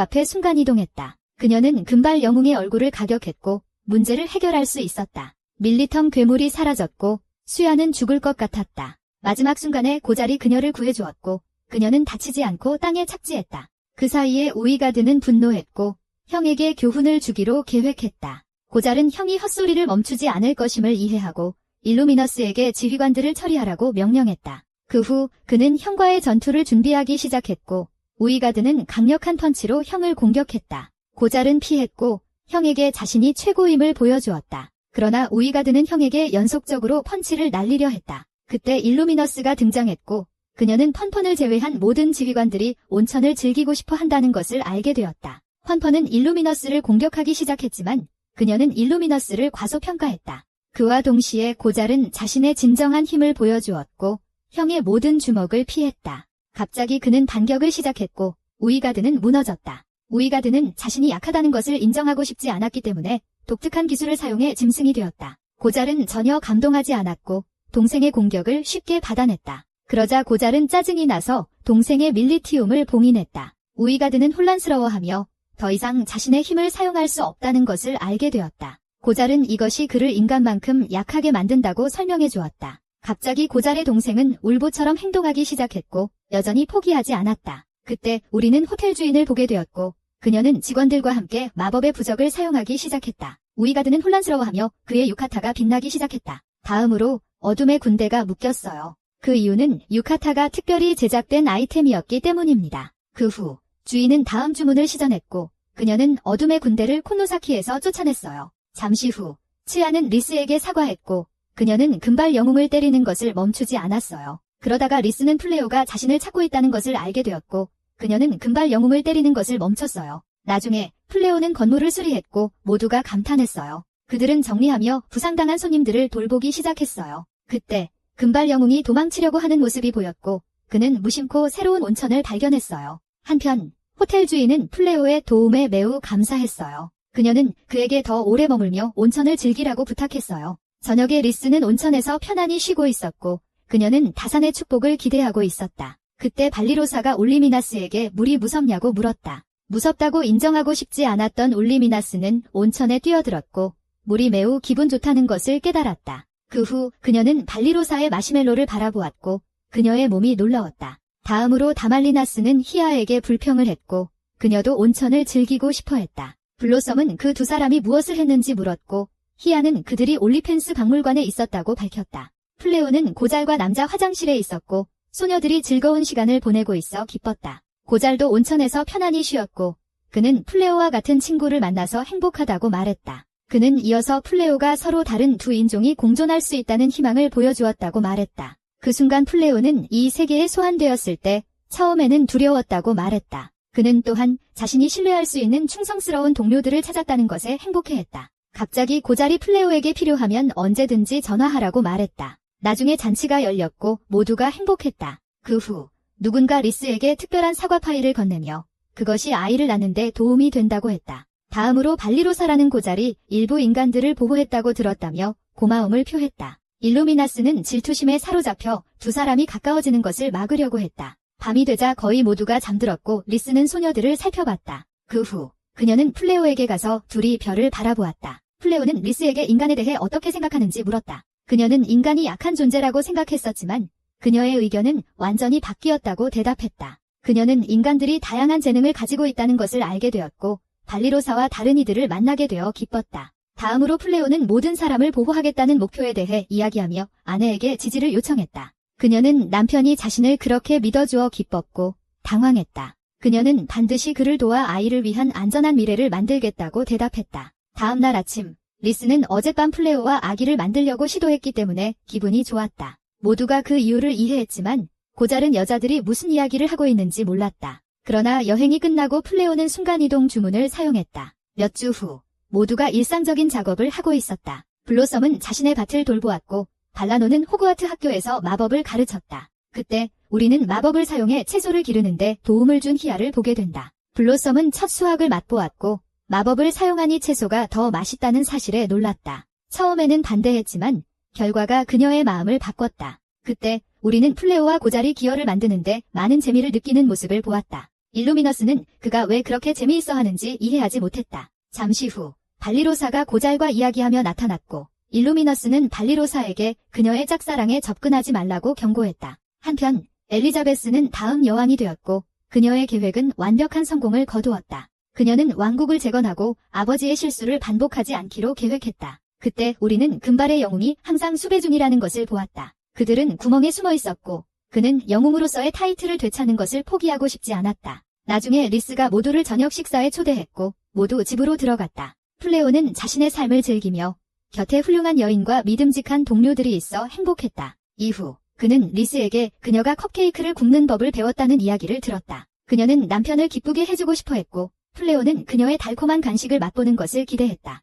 앞에 순간이동했다. 그녀는 금발 영웅의 얼굴을 가격했고 문제를 해결할 수 있었다. 밀리텀 괴물이 사라졌고 수야는 죽을 것 같았다. 마지막 순간에 고잘이 그녀를 구해주었고 그녀는 다치지 않고 땅에 착지했다. 그 사이에 우이가드는 분노했고 형에게 교훈을 주기로 계획했다. 고잘은 형이 헛소리를 멈추지 않을 것임을 이해하고 일루미너스에게 지휘관들을 처리하라고 명령했다. 그 후 그는 형과의 전투를 준비하기 시작했고 우이가드는 강력한 펀치로 형을 공격했다. 고잘은 피했고 형에게 자신이 최고임을 보여주었다. 그러나 우이가드는 형에게 연속적으로 펀치를 날리려 했다. 그때 일루미너스가 등장했고 그녀는 펀펀을 제외한 모든 지휘관들이 온천을 즐기고 싶어 한다는 것을 알게 되었다. 펀펀은 일루미너스를 공격하기 시작했지만 그녀는 일루미너스를 과소평가했다. 그와 동시에 고잘은 자신의 진정한 힘을 보여주었고 형의 모든 주먹을 피했다. 갑자기 그는 반격을 시작했고 우이가드는 무너졌다. 우이가드는 자신이 약하다는 것을 인정하고 싶지 않았기 때문에 독특한 기술을 사용해 짐승이 되었다. 고잘은 전혀 감동하지 않았고 동생의 공격을 쉽게 받아냈다. 그러자 고잘은 짜증이 나서 동생의 밀리티움을 봉인했다. 우이가드는 혼란스러워하며 더 이상 자신의 힘을 사용할 수 없다는 것을 알게 되었다. 고잘은 이것이 그를 인간만큼 약하게 만든다고 설명해 주었다. 갑자기 고잘의 동생은 울보처럼 행동하기 시작했고 여전히 포기하지 않았다. 그때 우리는 호텔 주인을 보게 되었고 그녀는 직원들과 함께 마법의 부적을 사용하기 시작했다. 우이가드는 혼란스러워하며 그의 유카타가 빛나기 시작했다. 다음으로 어둠의 군대가 묶였어요. 그 이유는 유카타가 특별히 제작된 아이템이었기 때문입니다. 그 후 주인은 다음 주문을 시전했고 그녀는 어둠의 군대를 콘노사키에서 쫓아냈어요. 잠시 후 치아는 리스에게 사과했고 그녀는 금발 영웅을 때리는 것을 멈추지 않았어요. 그러다가 리스는 플레오가 자신을 찾고 있다는 것을 알게 되었고 그녀는 금발 영웅을 때리는 것을 멈췄어요. 나중에 플레오는 건물을 수리했고 모두가 감탄했어요. 그들은 정리하며 부상당한 손님들을 돌보기 시작했어요. 그때 금발 영웅이 도망치려고 하는 모습이 보였고 그는 무심코 새로운 온천을 발견했어요. 한편 호텔 주인은 플레오의 도움에 매우 감사했어요. 그녀는 그에게 더 오래 머물며 온천을 즐기라고 부탁했어요. 저녁에 리스는 온천에서 편안히 쉬고 있었고 그녀는 다산의 축복을 기대하고 있었다. 그때 발리로사가 올리미나스에게 물이 무섭냐고 물었다. 무섭다고 인정하고 싶지 않았던 올리미나스는 온천에 뛰어들었고 물이 매우 기분 좋다는 것을 깨달았다. 그 후 그녀는 발리로사의 마시멜로를 바라보았고 그녀의 몸이 놀라웠다. 다음으로 다말리나스는 히아에게 불평을 했고 그녀도 온천을 즐기고 싶어 했다. 블로썸은 그 두 사람이 무엇을 했는지 물었고 히아는 그들이 올리펜스 박물관에 있었다고 밝혔다. 플레오는 고잘과 남자 화장실에 있었고 소녀들이 즐거운 시간을 보내고 있어 기뻤다. 고잘도 온천에서 편안히 쉬었고 그는 플레오와 같은 친구를 만나서 행복하다고 말했다. 그는 이어서 플레오가 서로 다른 두 인종이 공존할 수 있다는 희망을 보여주었다고 말했다. 그 순간 플레오는 이 세계에 소환되었을 때 처음에는 두려웠다고 말했다. 그는 또한 자신이 신뢰할 수 있는 충성스러운 동료들을 찾았다는 것에 행복해했다. 갑자기 고잘이 플레오에게 필요하면 언제든지 전화하라고 말했다. 나중에 잔치가 열렸고 모두가 행복했다. 그 후 누군가 리스에게 특별한 사과 파이를 건네며 그것이 아이를 낳는 데 도움이 된다고 했다. 다음으로 발리로사라는 고잘이 일부 인간들을 보호했다고 들었다며 고마움을 표했다. 일루미나스는 질투심에 사로잡혀 두 사람이 가까워지는 것을 막으려고 했다. 밤이 되자 거의 모두가 잠들었고 리스는 소녀들을 살펴봤다. 그 후 그녀는 플레오에게 가서 둘이 별을 바라보았다. 플레오는 리스에게 인간에 대해 어떻게 생각하는지 물었다. 그녀는 인간이 약한 존재라고 생각했었지만 그녀의 의견은 완전히 바뀌었다고 대답했다. 그녀는 인간들이 다양한 재능을 가지고 있다는 것을 알게 되었고 발리로사와 다른 이들을 만나게 되어 기뻤다. 다음으로 플레오는 모든 사람을 보호하겠다는 목표에 대해 이야기하며 아내에게 지지를 요청했다. 그녀는 남편이 자신을 그렇게 믿어주어 기뻤고 당황했다. 그녀는 반드시 그를 도와 아이를 위한 안전한 미래를 만들겠다고 대답했다. 다음 날 아침 리스는 어젯밤 플레오와 아기를 만들려고 시도했기 때문에 기분이 좋았다. 모두가 그 이유를 이해했지만 고잘은 여자들이 무슨 이야기를 하고 있는지 몰랐다. 그러나 여행이 끝나고 플레오는 순간이동 주문을 사용했다. 몇 주 후 모두가 일상적인 작업을 하고 있었다. 블로썸은 자신의 밭을 돌보았고 발라노는 호그와트 학교에서 마법을 가르쳤다. 그때 우리는 마법을 사용해 채소를 기르는데 도움을 준 히아를 보게 된다. 블로썸은 첫 수확을 맛보았고 마법을 사용하니 채소가 더 맛있다는 사실에 놀랐다. 처음에는 반대했지만 결과가 그녀의 마음을 바꿨다. 그때 우리는 플레오와 고잘이 기어를 만드는데 많은 재미를 느끼는 모습을 보았다. 일루미너스는 그가 왜 그렇게 재미있어 하는지 이해하지 못했다. 잠시 후 발리로사가 고잘과 이야기하며 나타났고 일루미너스는 발리로사에게 그녀의 짝사랑에 접근하지 말라고 경고했다. 한편 엘리자베스는 다음 여왕이 되었고 그녀의 계획은 완벽한 성공을 거두었다. 그녀는 왕국을 재건하고 아버지의 실수를 반복하지 않기로 계획했다. 그때 우리는 금발의 영웅이 항상 수배 중이라는 것을 보았다. 그들은 구멍에 숨어 있었고 그는 영웅으로서의 타이틀을 되찾는 것을 포기하고 싶지 않았다. 나중에 리스가 모두를 저녁 식사에 초대했고 모두 집으로 들어갔다. 플레오는 자신의 삶을 즐기며 곁에 훌륭한 여인과 믿음직한 동료들이 있어 행복했다. 이후 그는 리스에게 그녀가 컵케이크를 굽는 법을 배웠다는 이야기를 들었다. 그녀는 남편을 기쁘게 해주고 싶어 했고 플레오는 그녀의 달콤한 간식을 맛보는 것을 기대했다.